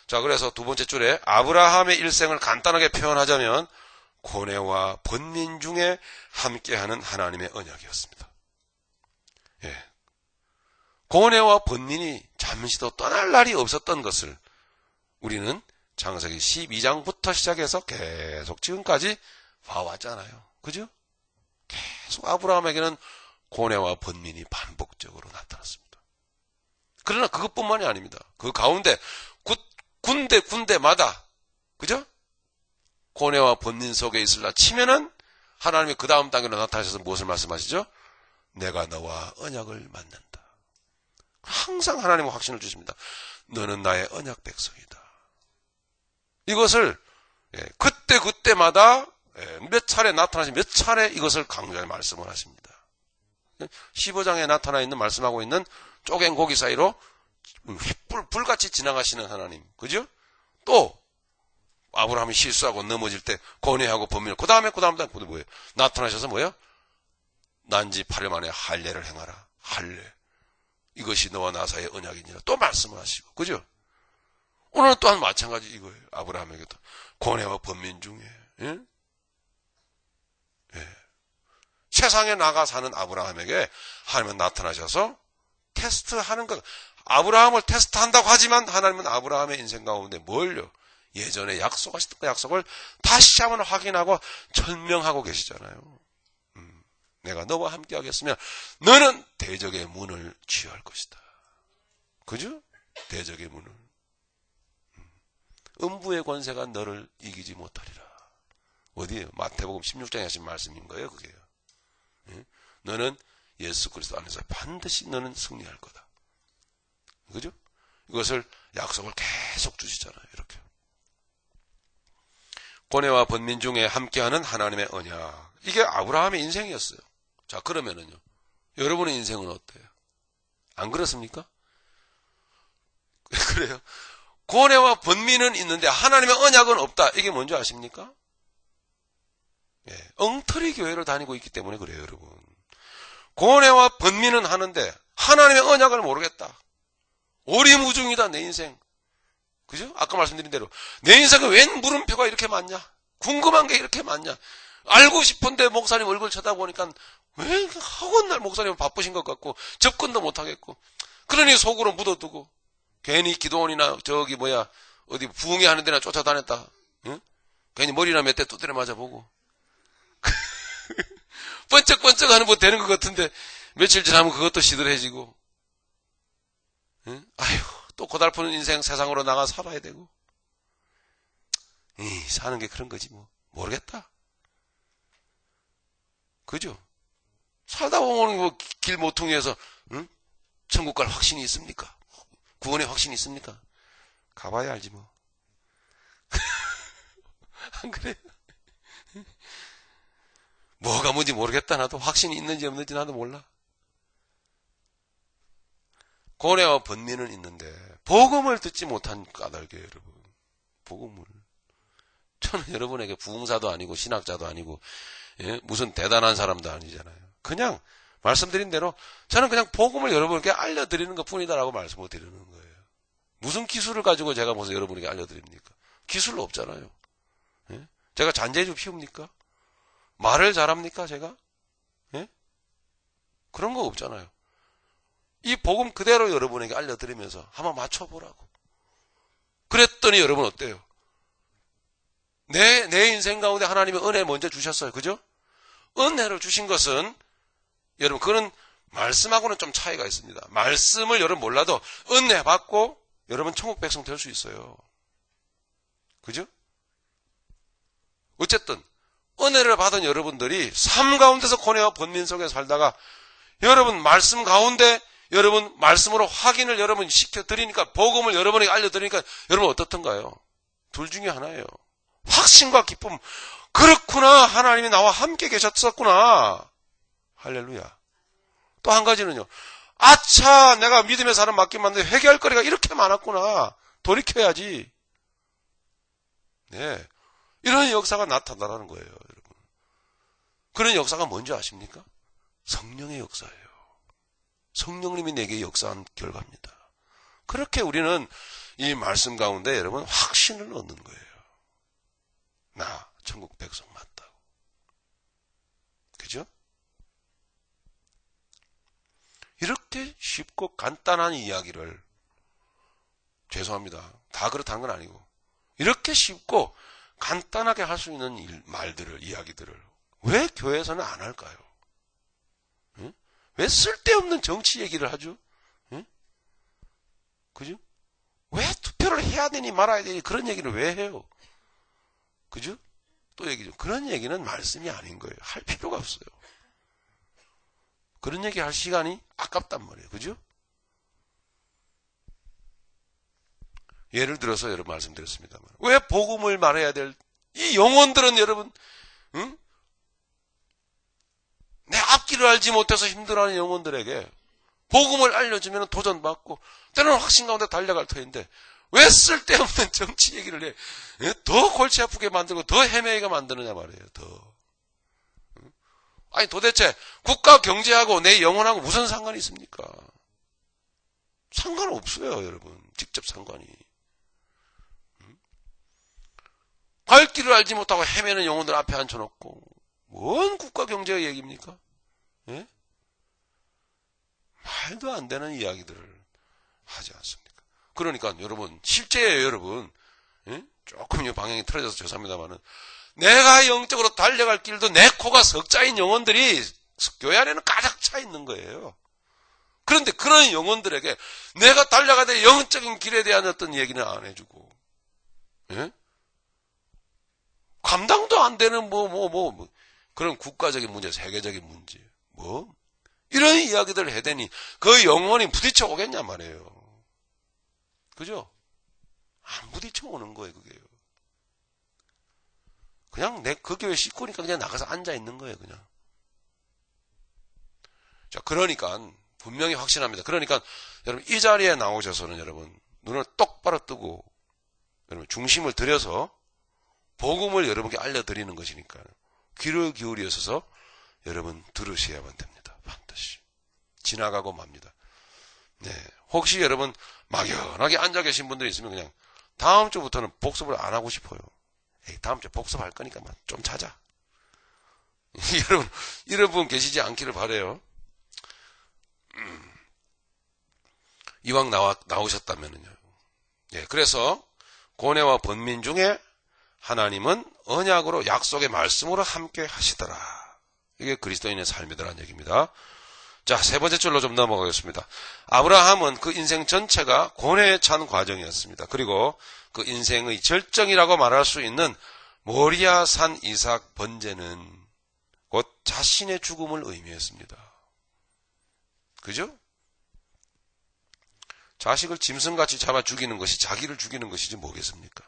자, 그래서 두 번째 줄에 아브라함의 일생을 간단하게 표현하자면 고뇌와 번민 중에 함께하는 하나님의 언약이었습니다. 예. 고뇌와 번민이 잠시도 떠날 날이 없었던 것을 우리는 창세기 12장부터 시작해서 계속 지금까지 봐왔잖아요. 그죠? 계속 아브라함에게는 고뇌와 번민이 반복적으로 나타났습니다. 그러나 그것뿐만이 아닙니다. 그 가운데 군데마다, 그죠? 고뇌와 번민 속에 있으려 치면은 하나님이 그 다음 단계로 나타나셔서 무엇을 말씀하시죠? 내가 너와 언약을 맺는다. 항상 하나님은 확신을 주십니다. 너는 나의 언약 백성이다. 이것을 그때마다 몇 차례 나타나시 몇 차례 이것을 강조해 말씀을 하십니다. 15장에 나타나 있는 말씀하고 있는 쪼갠 고기 사이로 불같이 지나가시는 하나님. 그죠? 또 아브라함이 실수하고 넘어질 때 고뇌하고 번민을 그 다음에 뭐예요? 나타나셔서 뭐예요? 난지 8일 만에 할례를 행하라. 할례. 이것이 너와 나 사이의 언약이니라. 또 말씀을 하시고. 그죠? 오늘은 또한 마찬가지 이거예요. 아브라함에게도. 고뇌와 번민 중에. 예? 예. 세상에 나가 사는 아브라함에게 하나님은 나타나셔서 테스트하는 것. 아브라함을 테스트한다고 하지만 하나님은 아브라함의 인생 가운데 뭘요? 예전에 약속하셨던 그 약속을 다시 한번 확인하고 천명하고 계시잖아요. 내가 너와 함께 하겠으면 너는 대적의 문을 취할 것이다. 그죠? 대적의 문을. 음부의 권세가 너를 이기지 못하리라. 어디에요? 마태복음 16장에 하신 말씀인 거예요, 그게요. 너는 예수 그리스도 안에서 반드시 너는 승리할 거다. 그죠? 이것을 약속을 계속 주시잖아요, 이렇게. 고뇌와 번민 중에 함께하는 하나님의 언약. 이게 아브라함의 인생이었어요. 자, 그러면은요, 여러분의 인생은 어때요? 안 그렇습니까? 그래요. 고뇌와 번민은 있는데 하나님의 언약은 없다. 이게 뭔지 아십니까? 예, 엉터리 교회를 다니고 있기 때문에 그래요, 여러분. 고뇌와 번민은 하는데 하나님의 언약을 모르겠다. 오리무중이다, 내 인생. 그죠? 아까 말씀드린 대로 내 인생에 웬 물음표가 이렇게 많냐? 궁금한 게 이렇게 많냐? 알고 싶은데 목사님 얼굴 쳐다보니까 왜 학원 날 목사님 바쁘신 것 같고 접근도 못하겠고, 그러니 속으로 묻어두고 괜히 기도원이나 어디 부흥회 하는 데나 쫓아다녔다. 응? 괜히 머리나 몇 대 두드려 맞아보고 번쩍번쩍 하는 뭐 되는 것 같은데 며칠 지나면 그것도 시들해지고, 응? 아휴, 또 고달픈 인생 세상으로 나가 살아야 되고. 사는 게 그런 거지 뭐. 모르겠다. 그죠? 살다 보면 뭐 길 모퉁이에서 응? 천국 갈 확신이 있습니까? 구원의 확신이 있습니까? 가봐야 알지 뭐. 안 그래요? 뭐가 뭔지 모르겠다. 나도 확신이 있는지 없는지 나도 몰라. 고뇌와 번민은 있는데 복음을 듣지 못한 까닭이에요, 여러분. 복음을. 저는 여러분에게 부흥사도 아니고 신학자도 아니고, 예? 무슨 대단한 사람도 아니잖아요. 그냥 말씀드린 대로 저는 그냥 복음을 여러분에게 알려드리는 것 뿐이다라고 말씀을 드리는 거예요. 무슨 기술을 가지고 제가 무슨 여러분에게 알려드립니까? 기술 없잖아요. 예? 제가 잔재주 피웁니까? 말을 잘합니까, 제가? 예? 그런 거 없잖아요. 이 복음 그대로 여러분에게 알려드리면서 한번 맞춰보라고. 그랬더니 여러분 어때요? 내 인생 가운데 하나님의 은혜 먼저 주셨어요. 그죠? 은혜를 주신 것은, 여러분, 그거는 말씀하고는 좀 차이가 있습니다. 말씀을 여러분 몰라도 은혜 받고 여러분 천국 백성 될 수 있어요. 그죠? 어쨌든 은혜를 받은 여러분들이 삶 가운데서 고뇌와 번민 속에 살다가 여러분 말씀 가운데 여러분 말씀으로 확인을 여러분 시켜드리니까, 복음을 여러분에게 알려드리니까 여러분 어떻던가요? 둘 중에 하나예요. 확신과 기쁨. 그렇구나, 하나님이 나와 함께 계셨었구나. 할렐루야. 또 한 가지는요, 아차, 내가 믿음의 사람 맡긴 만데 회개할 거리가 이렇게 많았구나. 돌이켜야지. 네, 이런 역사가 나타나라는 거예요, 여러분. 그런 역사가 뭔지 아십니까? 성령의 역사예요. 성령님이 내게 역사한 결과입니다. 그렇게 우리는 이 말씀 가운데 여러분 확신을 얻는 거예요. 나 천국 백성 맞다고. 그죠? 이렇게 쉽고 간단한 이야기를, 죄송합니다, 다 그렇다는 건 아니고, 이렇게 쉽고 간단하게 할 수 있는 말들을, 이야기들을 왜 교회에서는 안 할까요? 응? 왜 쓸데없는 정치 얘기를 하죠? 응? 그죠? 왜 투표를 해야 되니 말아야 되니 그런 얘기를 왜 해요? 그죠? 또 얘기죠. 그런 얘기는 말씀이 아닌 거예요. 할 필요가 없어요. 그런 얘기 할 시간이 아깝단 말이에요. 그죠? 예를 들어서 여러분 말씀드렸습니다만, 왜 복음을 말해야 될 이 영혼들은 여러분, 응? 내 앞길을 알지 못해서 힘들어하는 영혼들에게 복음을 알려주면 도전받고 때로는 확신 가운데 달려갈 터인데 왜 쓸데없는 정치 얘기를 해? 더 골치 아프게 만들고 더 헤매게 만드느냐 말이에요. 더. 아니 도대체 국가 경제하고 내 영혼하고 무슨 상관이 있습니까? 상관없어요, 여러분. 직접 상관이. 갈 길을 알지 못하고 헤매는 영혼들 앞에 앉혀놓고 뭔 국가 경제의 얘기입니까? 예? 말도 안 되는 이야기들을 하지 않습니까? 그러니까 여러분, 실제예요, 여러분. 예? 조금 방향이 틀어져서 죄송합니다만은, 내가 영적으로 달려갈 길도 내 코가 석자인 영혼들이 교회 안에는 가득 차 있는 거예요. 그런데 그런 영혼들에게 내가 달려가야 영적인 길에 대한 어떤 얘기는 안 해주고, 예? 감당도 안 되는 그런 국가적인 문제, 세계적인 문제, 이런 이야기들을 해대니 그 영혼이 부딪혀 오겠냐 말이에요. 그죠? 안 부딪혀 오는 거예요, 그게요. 그냥 그 교회 식구니까 그냥 나가서 앉아 있는 거예요, 그냥. 자, 그러니까 분명히 확신합니다. 그러니까 여러분 이 자리에 나오셔서는 여러분 눈을 똑바로 뜨고 여러분 중심을 들여서 복음을 여러분께 알려드리는 것이니까 귀를 기울여서 여러분 들으셔야만 됩니다. 반드시. 지나가고 맙니다. 네, 혹시 여러분 막연하게 앉아 계신 분들이 있으면 그냥 다음 주부터는 복습을 안 하고 싶어요. 다음 주에 복습할 거니까 좀 자자. 여러분 이런 분 계시지 않기를 바라요. 이왕 나오셨다면은요. 예, 그래서 고뇌와 번민 중에 하나님은 언약으로 약속의 말씀으로 함께 하시더라. 이게 그리스도인의 삶이더라는 얘기입니다. 자, 세 번째 줄로 좀 넘어가겠습니다. 아브라함은 그 인생 전체가 고뇌에 찬 과정이었습니다. 그리고 그 인생의 절정이라고 말할 수 있는 모리아산 이삭 번제는 곧 자신의 죽음을 의미했습니다. 그죠? 자식을 짐승같이 잡아 죽이는 것이 자기를 죽이는 것이지 뭐겠습니까?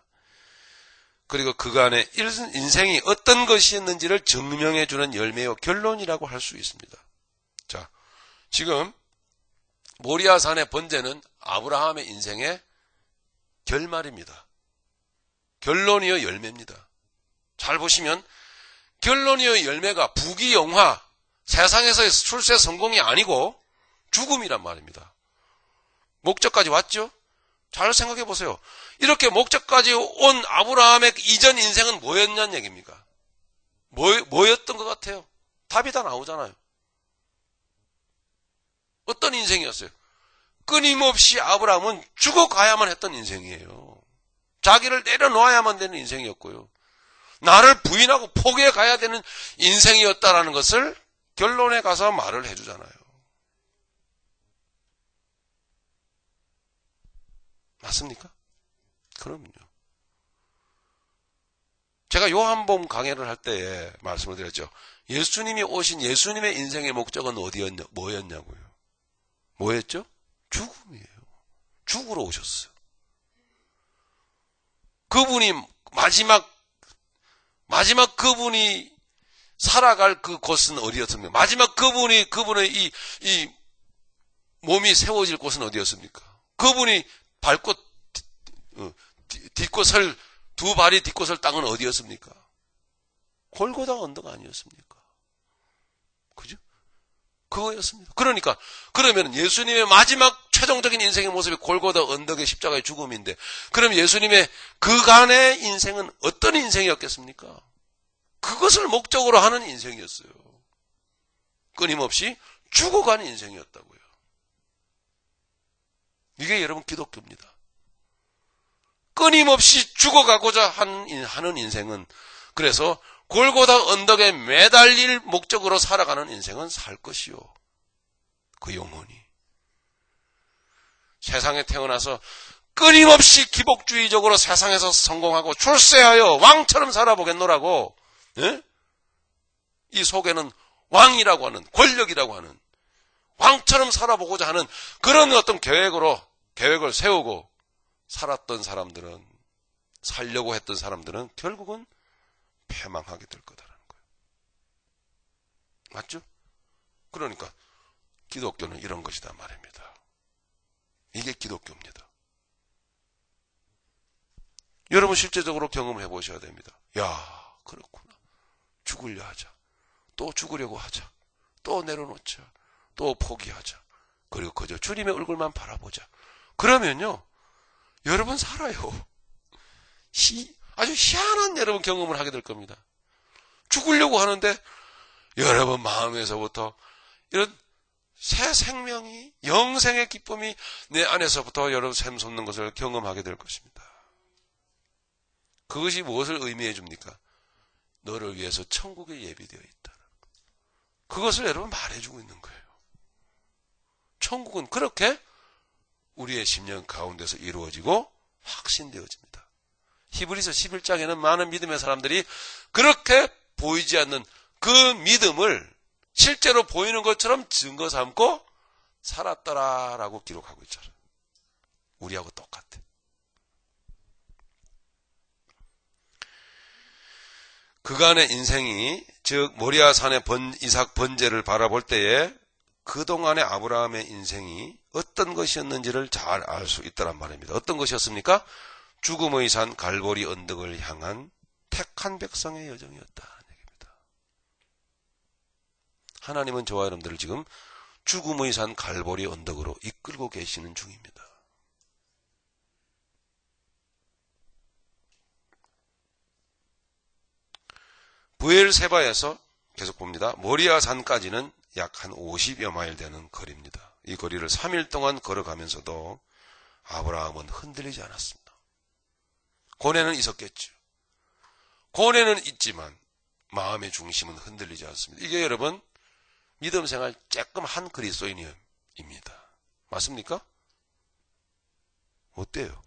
그리고 그간의 인생이 어떤 것이었는지를 증명해주는 열매요 결론이라고 할 수 있습니다. 자, 지금 모리아산의 번제는 아브라함의 인생의 결말입니다. 결론이요 열매입니다. 잘 보시면 결론이요 열매가 부귀영화, 세상에서의 출세 성공이 아니고 죽음이란 말입니다. 목적까지 왔죠? 잘 생각해 보세요. 이렇게 목적까지 온 아브라함의 이전 인생은 뭐였냐는 얘기입니까? 뭐였던 것 같아요? 답이 다 나오잖아요. 어떤 인생이었어요? 끊임없이 아브라함은 죽어가야만 했던 인생이에요. 자기를 내려놓아야만 되는 인생이었고요. 나를 부인하고 포기해 가야 되는 인생이었다라는 것을 결론에 가서 말을 해주잖아요. 맞습니까? 그럼요. 제가 요한복음 강해를 할 때에 말씀을 드렸죠. 예수님이 오신 예수님의 인생의 목적은 뭐였냐고요? 뭐였죠? 죽음이에요. 죽으러 오셨어요. 그분이 마지막 그분이 살아갈 그 곳은 어디였습니까? 마지막 그분의 이 몸이 세워질 곳은 어디였습니까? 그분이 밟고 딛고 설 두 발이 딛고 설 땅은 어디였습니까? 골고다 언덕 아니었습니까? 그죠? 그거였습니다. 그러니까 그러면 예수님의 마지막 최종적인 인생의 모습이 골고다 언덕의 십자가의 죽음인데, 그럼 예수님의 그간의 인생은 어떤 인생이었겠습니까? 그것을 목적으로 하는 인생이었어요. 끊임없이 죽어가는 인생이었다고요. 이게 여러분 기독교입니다. 끊임없이 죽어가고자 하는 인생은, 그래서 골고다 언덕에 매달릴 목적으로 살아가는 인생은 살 것이요. 그 영혼이. 세상에 태어나서 끊임없이 기복주의적으로 세상에서 성공하고 출세하여 왕처럼 살아보겠노라고, 예? 이 속에는 왕이라고 하는, 권력이라고 하는, 왕처럼 살아보고자 하는 그런 어떤 계획을 세우고 살았던 사람들은, 살려고 했던 사람들은 결국은 패망하게 될 거다라는 거예요. 맞죠? 그러니까 기독교는 이런 것이다 말입니다. 이게 기독교입니다. 여러분 실제적으로 경험해 보셔야 됩니다. 야, 그렇구나. 죽으려 하자. 또 죽으려고 하자. 또 내려놓자. 또 포기하자. 그리고 그저 주님의 얼굴만 바라보자. 그러면요, 여러분 살아요. 아주 희한한 여러분 경험을 하게 될 겁니다. 죽으려고 하는데 여러분 마음에서부터 이런 새 생명이, 영생의 기쁨이 내 안에서부터 여러분 샘솟는 것을 경험하게 될 것입니다. 그것이 무엇을 의미해 줍니까? 너를 위해서 천국에 예비되어 있다. 그것을 여러분 말해주고 있는 거예요. 천국은 그렇게 우리의 심령 가운데서 이루어지고 확신되어집니다. 히브리서 11장에는 많은 믿음의 사람들이 그렇게 보이지 않는 그 믿음을 실제로 보이는 것처럼 증거 삼고 살았더라라고 기록하고 있잖아요. 우리하고 똑같아. 그간의 인생이, 즉 모리아 산의 이삭 번제를 바라볼 때에 그동안의 아브라함의 인생이 어떤 것이었는지를 잘 알 수 있다란 말입니다. 어떤 것이었습니까? 죽음의 산 갈보리 언덕을 향한 택한 백성의 여정이었다는 얘기입니다. 하나님은 저와 여러분들을 지금 죽음의 산 갈보리 언덕으로 이끌고 계시는 중입니다. 부엘세바에서 계속 봅니다. 모리아 산까지는 약 한 50여 마일 되는 거리입니다. 이 거리를 3일 동안 걸어가면서도 아브라함은 흔들리지 않았습니다. 고뇌는 있었겠죠. 고뇌는 있지만 마음의 중심은 흔들리지 않습니다. 이게 여러분 믿음 생활 조금 한 그리스도인입니다. 맞습니까? 어때요?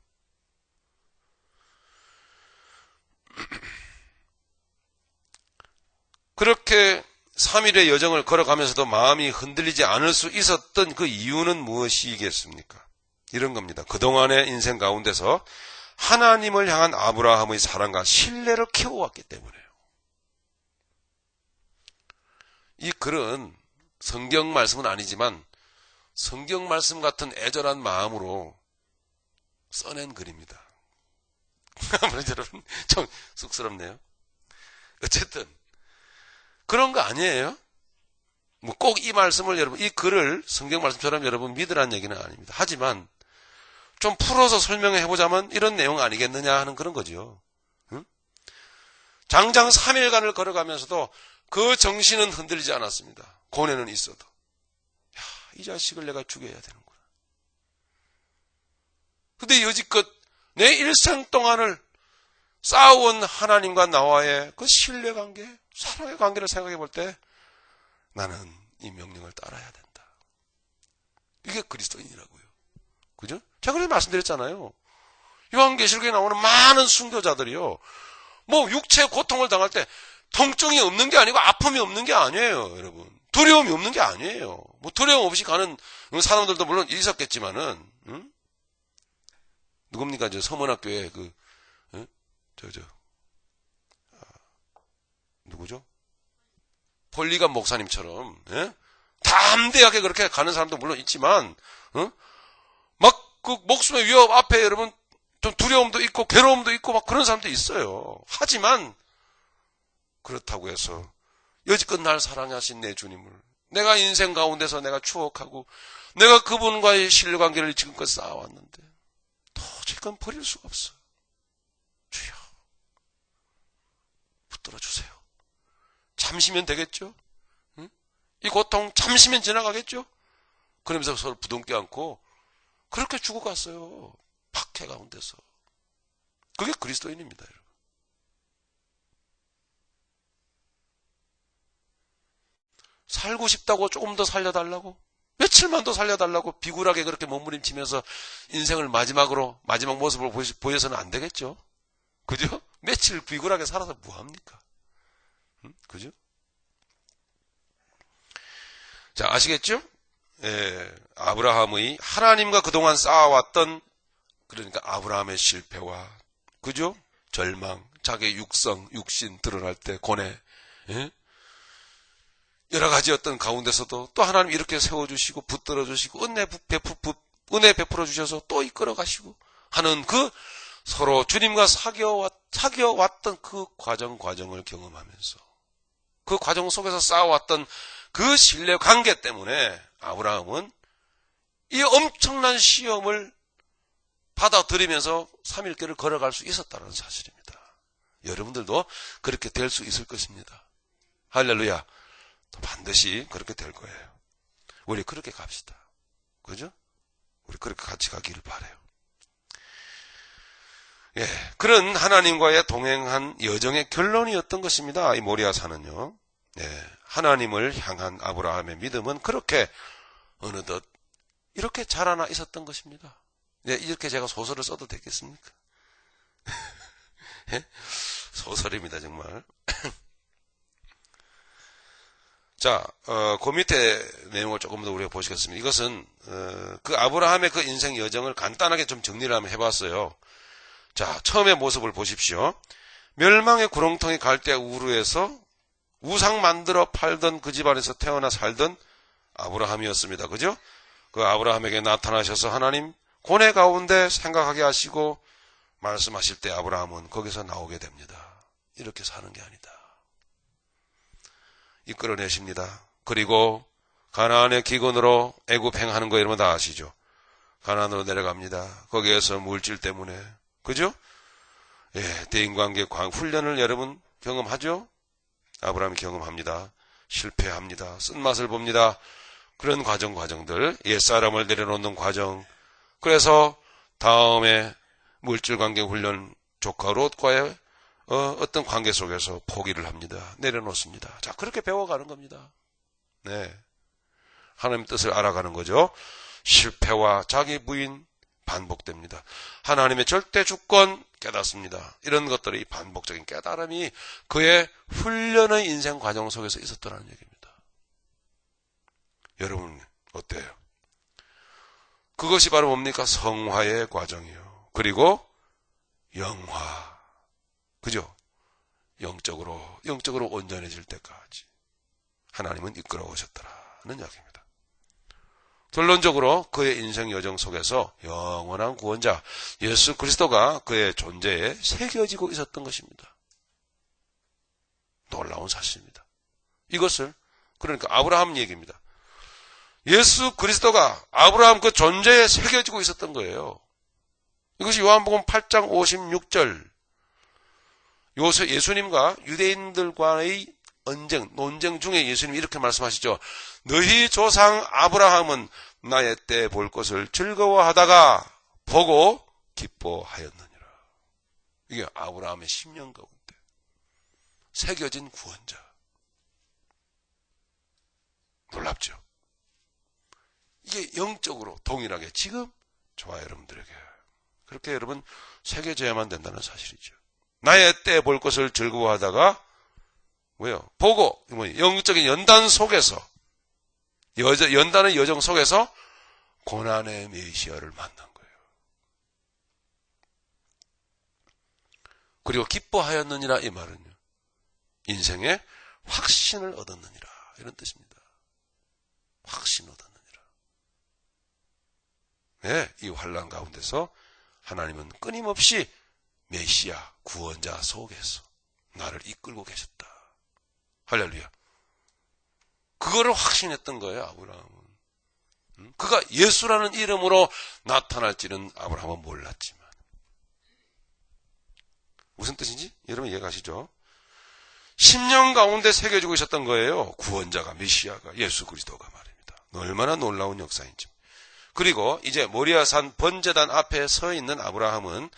그렇게 3일의 여정을 걸어가면서도 마음이 흔들리지 않을 수 있었던 그 이유는 무엇이겠습니까? 이런 겁니다. 그동안의 인생 가운데서 하나님을 향한 아브라함의 사랑과 신뢰를 키워왔기 때문에요. 이 글은 성경 말씀은 아니지만 성경 말씀 같은 애절한 마음으로 써낸 글입니다. 여러분 좀 쑥스럽네요. 어쨌든 그런 거 아니에요. 뭐 꼭 이 말씀을 여러분, 이 글을 성경 말씀처럼 여러분 믿으라는 얘기는 아닙니다. 하지만 좀 풀어서 설명해 보자면 이런 내용 아니겠느냐 하는 그런 거죠. 응? 장장 3일간을 걸어가면서도 그 정신은 흔들리지 않았습니다. 고뇌는 있어도. 야, 이 자식을 내가 죽여야 되는구나. 근데 여지껏 내 일생 동안을 쌓아온 하나님과 나와의 그 신뢰관계, 사랑의 관계를 생각해 볼 때 나는 이 명령을 따라야 된다. 이게 그리스도인이라고요. 그죠? 제가 그래서 말씀드렸잖아요. 요한계시록에 나오는 많은 순교자들이요. 뭐 육체 고통을 당할 때 통증이 없는 게 아니고 아픔이 없는 게 아니에요, 여러분. 두려움이 없는 게 아니에요. 뭐 두려움 없이 가는 사람들도 물론 있었겠지만은, 응? 누굽니까? 저 서문학교에 누구죠? 폴리감 목사님처럼, 예? 담대하게 그렇게 가는 사람도 물론 있지만, 막 그 목숨의 위협 앞에 여러분 좀 두려움도 있고 괴로움도 있고 막 그런 사람도 있어요. 하지만 그렇다고 해서 여지껏 날 사랑하신 내 주님을 내가 인생 가운데서 내가 추억하고 내가 그분과의 신뢰관계를 지금껏 쌓아왔는데 도저히 그건 버릴 수가 없어. 주여 붙들어 주세요. 잠시면 되겠죠? 응? 이 고통 잠시면 지나가겠죠? 그러면서 서로 부둥켜 안고 그렇게 죽어갔어요. 박해 가운데서. 그게 그리스도인입니다, 여러분. 살고 싶다고 조금 더 살려달라고? 며칠만 더 살려달라고 비굴하게 그렇게 몸부림치면서 인생을 마지막 모습을 보여서는 안 되겠죠? 그죠? 며칠 비굴하게 살아서 뭐합니까? 그죠? 자, 아시겠죠? 예, 아브라함의 하나님과 그동안 쌓아왔던, 그러니까 아브라함의 실패와, 그죠? 절망, 자기의 육신 드러날 때 고뇌, 예? 여러 가지 어떤 가운데서도 또 하나님 이렇게 세워주시고 붙들어 주시고 은혜 베풀어 주셔서 또 이끌어 가시고 하는 그 서로 주님과 사귀어왔던 그 과정을 경험하면서 그 과정 속에서 쌓아왔던 그 신뢰 관계 때문에 아브라함은 이 엄청난 시험을 받아들이면서 3일길을 걸어갈 수 있었다는 사실입니다. 여러분들도 그렇게 될 수 있을 것입니다. 할렐루야. 반드시 그렇게 될 거예요. 우리 그렇게 갑시다. 그죠? 우리 그렇게 같이 가기를 바라요. 예, 그런 하나님과의 동행한 여정의 결론이었던 것입니다. 이 모리아산은요. 예, 하나님을 향한 아브라함의 믿음은 그렇게 어느덧 이렇게 자라나 있었던 것입니다. 예, 이렇게 제가 소설을 써도 되겠습니까? 예? 소설입니다, 정말. 자, 그 밑에 내용을 조금 더 우리가 보시겠습니다. 이것은, 그 아브라함의 그 인생 여정을 간단하게 좀 정리를 한번 해봤어요. 자, 처음의 모습을 보십시오. 멸망의 구렁텅이 갈대아 우르에서 우상 만들어 팔던 그 집안에서 태어나 살던 아브라함이었습니다. 그죠? 그 아브라함에게 나타나셔서 하나님 고뇌 가운데 생각하게 하시고 말씀하실 때 아브라함은 거기서 나오게 됩니다. 이렇게 사는 게 아니다. 이끌어내십니다. 그리고 가나안의 기근으로 애굽 행하는 거 여러분 다 아시죠? 가나안으로 내려갑니다. 거기에서 물질 때문에, 그죠? 예, 대인관계 훈련을 여러분 경험하죠? 아브라함이 경험합니다. 실패합니다. 쓴맛을 봅니다. 그런 과정들, 옛사람을 내려놓는 과정. 그래서 다음에 물질관계 훈련 조카 롯과의 어떤 관계 속에서 포기를 합니다. 내려놓습니다. 자, 그렇게 배워가는 겁니다. 네. 하나님 뜻을 알아가는 거죠. 실패와 자기 부인 반복됩니다. 하나님의 절대 주권 깨닫습니다. 이런 것들이 반복적인 깨달음이 그의 훈련의 인생 과정 속에서 있었다는 얘기입니다. 여러분 어때요? 그것이 바로 뭡니까? 성화의 과정이요. 그리고 영화. 그죠? 영적으로 온전해질 때까지 하나님은 이끌어 오셨더라는 이야기입니다. 결론적으로 그의 인생 여정 속에서 영원한 구원자 예수 그리스도가 그의 존재에 새겨지고 있었던 것입니다. 놀라운 사실입니다. 이것을 그러니까 아브라함 얘기입니다. 예수 그리스도가 아브라함 그 존재에 새겨지고 있었던 거예요. 이것이 요한복음 8장 56절 예수님과 유대인들과의 논쟁 중에 예수님이 이렇게 말씀하시죠. 너희 조상 아브라함은 나의 때 볼 것을 즐거워하다가 보고 기뻐하였느니라. 이게 아브라함의 심령 가운데 새겨진 구원자. 놀랍죠? 이게 영적으로 동일하게 지금 저와 여러분들에게 그렇게 여러분 새겨져야만 된다는 사실이죠. 나의 때 볼 것을 즐거워하다가 왜요? 보고 영적인 연단 속에서 연단의 여정 속에서 고난의 메시아를 만난 거예요. 그리고 기뻐하였느니라 이 말은요. 인생에 확신을 얻었느니라 이런 뜻입니다. 확신 얻었느니라. 네, 이 환난 가운데서 하나님은 끊임없이 메시아 구원자 속에서 나를 이끌고 계셨다. 할렐루야. 그거를 확신했던 거예요, 아브라함은. 그가 예수라는 이름으로 나타날지는 아브라함은 몰랐지만. 무슨 뜻인지 여러분 이해가시죠? 10년 가운데 새겨지고 있었던 거예요. 구원자가, 메시아가, 예수 그리스도가 말입니다. 얼마나 놀라운 역사인지. 그리고 이제 모리아산 번제단 앞에 서 있는 아브라함은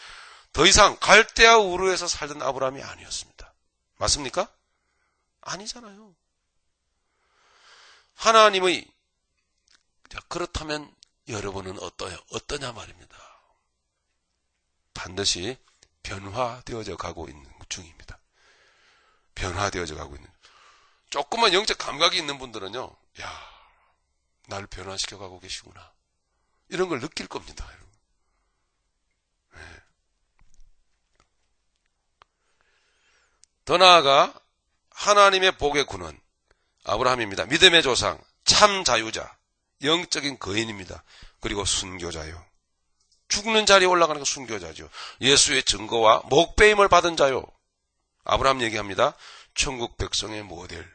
더 이상 갈대아 우르에서 살던 아브라함이 아니었습니다. 맞습니까? 아니잖아요. 하나님의 그렇다면 여러분은 어떠냐 말입니다. 반드시 변화되어져 가고 있는 중입니다. 변화되어져 가고 있는. 조금만 영적 감각이 있는 분들은요. 야, 나를 변화시켜 가고 계시구나. 이런 걸 느낄 겁니다. 여러분. 네. 더 나아가 하나님의 복의 군은 아브라함입니다. 믿음의 조상, 참 자유자, 영적인 거인입니다. 그리고 순교자요. 죽는 자리에 올라가는 거 순교자죠. 예수의 증거와 목배임을 받은 자요. 아브라함 얘기합니다. 천국 백성의 모델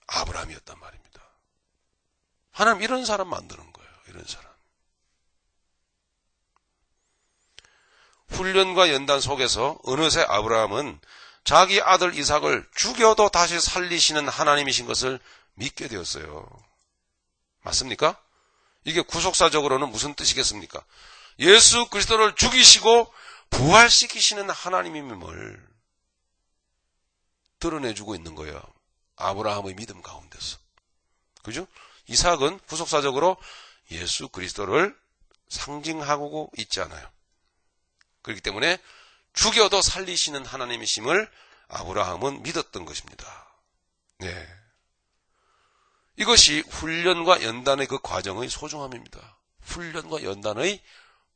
아브라함이었단 말입니다. 하나님 이런 사람 만드는 거예요. 이런 사람. 훈련과 연단 속에서 어느새 아브라함은 자기 아들 이삭을 죽여도 다시 살리시는 하나님이신 것을 믿게 되었어요. 맞습니까? 이게 구속사적으로는 무슨 뜻이겠습니까? 예수 그리스도를 죽이시고 부활시키시는 하나님임을 드러내주고 있는 거예요. 아브라함의 믿음 가운데서. 그죠? 이삭은 구속사적으로 예수 그리스도를 상징하고 있지 않아요. 그렇기 때문에 죽여도 살리시는 하나님이심을 아브라함은 믿었던 것입니다. 네. 이것이 훈련과 연단의 그 과정의 소중함입니다. 훈련과 연단의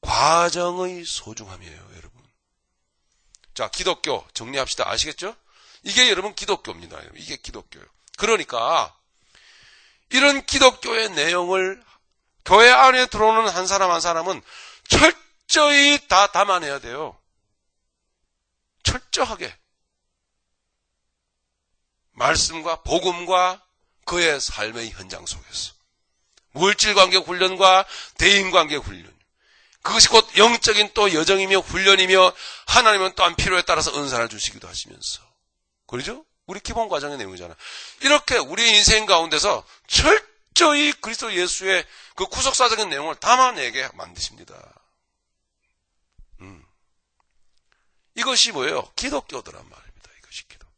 과정의 소중함이에요, 여러분. 자, 기독교 정리합시다. 아시겠죠? 이게 여러분 기독교입니다. 이게 기독교예요. 그러니까 이런 기독교의 내용을 교회 안에 들어오는 한 사람 한 사람은 철저히 다 담아내야 돼요. 철저하게. 말씀과 복음과 그의 삶의 현장 속에서. 물질관계 훈련과 대인관계 훈련. 그것이 곧 영적인 또 여정이며 훈련이며 하나님은 또한 필요에 따라서 은사를 주시기도 하시면서. 그러죠? 우리 기본 과정의 내용이잖아요. 이렇게 우리 인생 가운데서 철저히 그리스도 예수의 그 구속사적인 내용을 담아내게 만드십니다. 이것이 뭐예요? 기독교더란 말입니다. 이것이 기독교.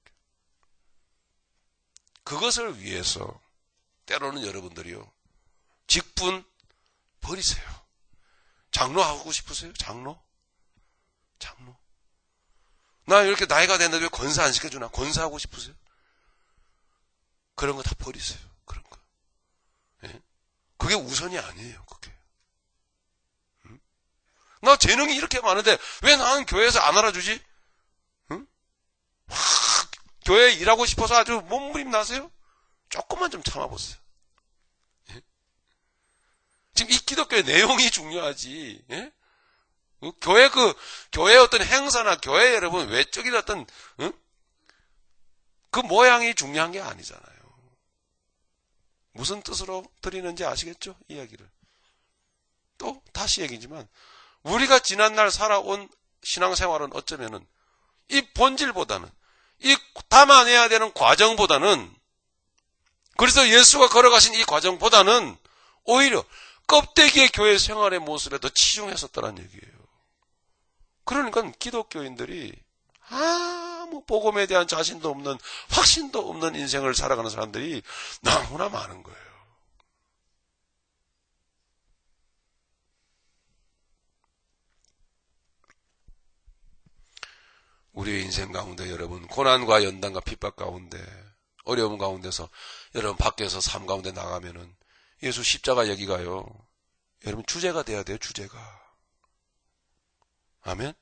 그것을 위해서 때로는 여러분들이요. 직분 버리세요. 장로 하고 싶으세요? 장로? 나 이렇게 나이가 됐는데 왜 권사 안 시켜주나? 권사하고 싶으세요? 그런 거 다 버리세요. 그런 거. 예? 그게 우선이 아니에요. 그게. 나 재능이 이렇게 많은데 왜 나는 교회에서 안 알아주지? 응? 교회에 일하고 싶어서 아주 몸부림 나세요? 조금만 좀 참아보세요. 예? 지금 이 기독교의 내용이 중요하지. 예? 교회 어떤 행사나 교회 여러분 외적인 어떤, 그 모양이 중요한 게 아니잖아요. 무슨 뜻으로 드리는지 아시겠죠? 이야기를. 또, 다시 얘기지만, 우리가 지난날 살아온 신앙생활은 어쩌면은, 이 본질보다는, 이 담아내야 되는 과정보다는, 그래서 예수가 걸어가신 이 과정보다는, 오히려 껍데기의 교회 생활의 모습에 더 치중했었다는 얘기예요. 그러니까 기독교인들이 아무 복음에 대한 자신도 없는 확신도 없는 인생을 살아가는 사람들이 너무나 많은 거예요. 우리의 인생 가운데 여러분 고난과 연단과 핍박 가운데 어려움 가운데서 여러분 밖에서 삶 가운데 나가면은 예수 십자가 얘기가요. 여러분 주제가 돼야 돼요. 주제가. 아멘?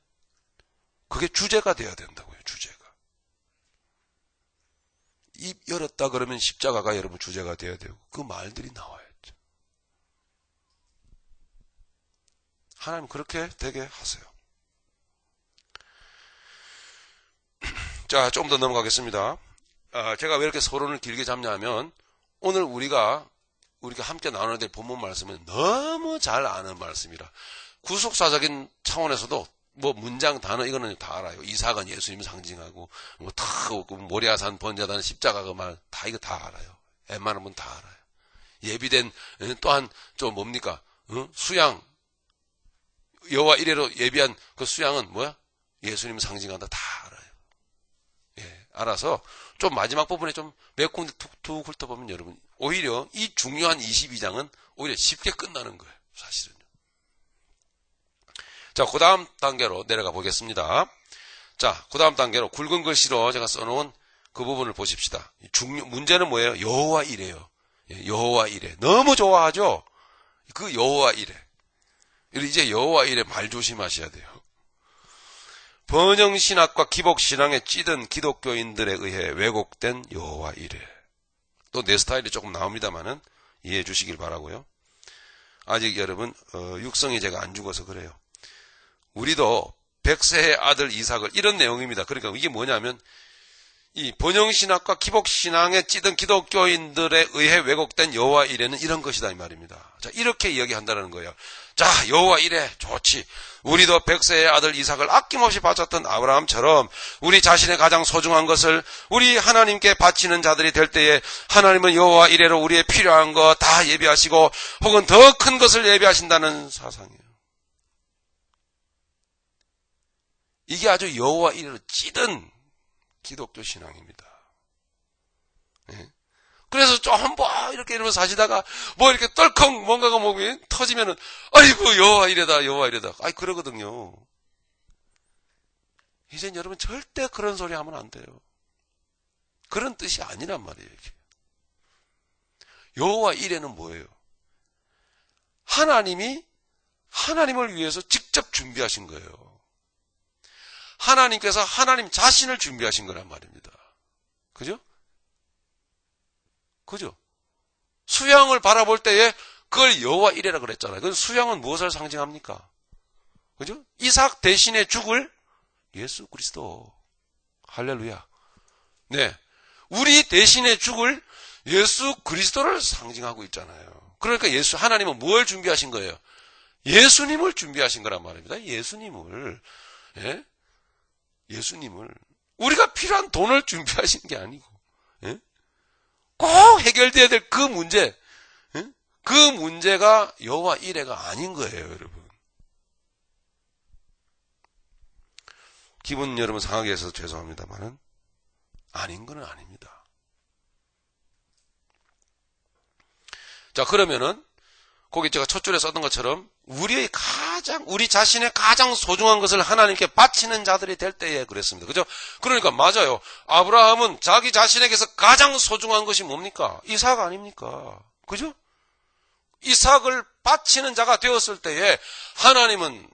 그게 주제가 돼야 된다고요. 주제가. 입 열었다 그러면 십자가가 여러분 주제가 돼야 되고 그 말들이 나와야죠. 하나님 그렇게 되게 하세요. 자, 좀 더 넘어가겠습니다. 제가 왜 이렇게 서론을 길게 잡냐면 오늘 우리가 함께 나눠야 될 본문 말씀은 너무 잘 아는 말씀이라 구속사적인 차원에서도 뭐 문장 단어 이거는 다 알아요. 이삭은 예수님 상징하고 뭐 다 모리아산 번제단 십자가 그 말 다 이거 다 알아요. 웬만한 분 다 알아요. 예비된 또한 좀 뭡니까? 수양 여호와 이레로 예비한 그 수양은 뭐야? 예수님 상징한다 다 알아요. 예, 알아서 좀 마지막 부분에 좀 몇 군데 툭툭 훑어보면 여러분 오히려 이 중요한 22장은 오히려 쉽게 끝나는 거예요. 사실은요. 자, 그 다음 단계로 내려가 보겠습니다. 자, 그 다음 단계로 굵은 글씨로 제가 써놓은 그 부분을 보십시다. 문제는 뭐예요? 여호와 이레요. 여호와 이레. 너무 좋아하죠? 그 여호와 이레. 이제 여호와 이레 말 조심하셔야 돼요. 번영신학과 기복신앙에 찌든 기독교인들에 의해 왜곡된 여호와 이레. 또 내 스타일이 조금 나옵니다만은 이해해 주시길 바라고요. 아직 여러분 육성이 제가 안 죽어서 그래요. 우리도 백세의 아들 이삭을 이런 내용입니다. 그러니까 이게 뭐냐면 이 번영신학과 기복신앙에 찌든 기독교인들에 의해 왜곡된 여호와 이레는 이런 것이다 이 말입니다. 자, 이렇게 이야기한다는 거예요. 자, 여호와 이레 좋지. 우리도 백세의 아들 이삭을 아낌없이 바쳤던 아브라함처럼 우리 자신의 가장 소중한 것을 우리 하나님께 바치는 자들이 될 때에 하나님은 여호와 이레로 우리의 필요한 거 다 예비하시고 혹은 더 큰 것을 예비하신다는 사상이에요. 이게 아주 여호와 이레로 찌든 기독교 신앙입니다. 네. 그래서 좀 이렇게 이러면서 사시다가 이렇게 떨컹 뭔가가 터지면은 아이고 여호와 이레다 여호와 이레다. 그러거든요. 이젠 여러분 절대 그런 소리 하면 안 돼요. 그런 뜻이 아니란 말이에요. 이게. 여호와 이레는 뭐예요? 하나님이 하나님을 위해서 직접 준비하신 거예요. 하나님께서 하나님 자신을 준비하신 거란 말입니다. 그죠? 그죠? 수양을 바라볼 때에 그걸 여호와 이레라 그랬잖아요. 그 수양은 무엇을 상징합니까? 그죠? 이삭 대신에 죽을 예수 그리스도. 할렐루야. 네. 우리 대신에 죽을 예수 그리스도를 상징하고 있잖아요. 그러니까 하나님은 뭘 준비하신 거예요? 예수님을 준비하신 거란 말입니다. 예수님을. 예? 예수님을. 우리가 필요한 돈을 준비하신 게 아니고, 예? 꼭 해결돼야 될 그 문제, 예? 그 문제가 여호와 이레가 아닌 거예요, 여러분. 기분 여러분 상하게 해서 죄송합니다만은 아닌 건 아닙니다. 자, 그러면은 거기 제가 첫 줄에 썼던 것처럼 우리 자신의 가장 소중한 것을 하나님께 바치는 자들이 될 때에 그랬습니다. 그죠? 그러니까 맞아요. 아브라함은 자기 자신에게서 가장 소중한 것이 뭡니까? 이삭 아닙니까? 그죠? 이삭을 바치는 자가 되었을 때에 하나님은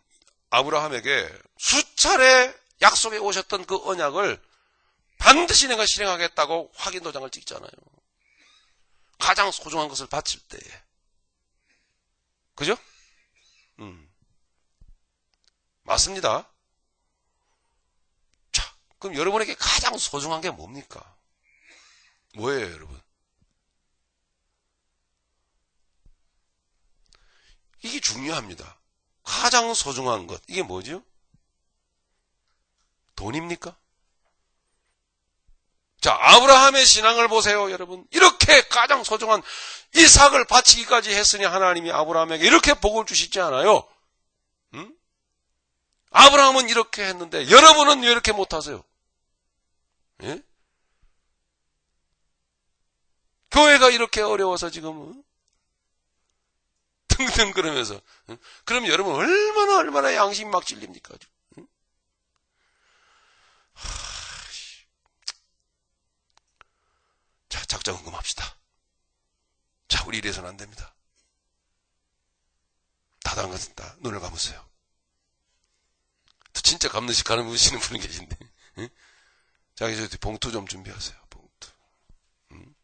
아브라함에게 수차례 약속해 오셨던 그 언약을 반드시 내가 실행하겠다고 확인 도장을 찍잖아요. 가장 소중한 것을 바칠 때에. 그죠? 맞습니다. 자, 그럼 여러분에게 가장 소중한 게 뭡니까? 뭐예요, 여러분? 이게 중요합니다. 가장 소중한 것. 이게 뭐죠? 돈입니까? 자, 아브라함의 신앙을 보세요, 여러분. 이렇게 가장 소중한 이삭을 바치기까지 했으니 하나님이 아브라함에게 이렇게 복을 주시지 않아요? 응? 아브라함은 이렇게 했는데 여러분은 왜 이렇게 못하세요? 예? 교회가 이렇게 어려워서 지금 등등 그러면서 그럼 여러분 얼마나 양심 막 찔립니까? 응? 자, 작정 헌금합시다. 자, 우리 이래서는 안 됩니다. 다들 안 갔습니다. 눈을 감으세요. 진짜 감는식 가는 분이 계신데. 응? 자, 이제 봉투 좀 준비하세요. 봉투. 응?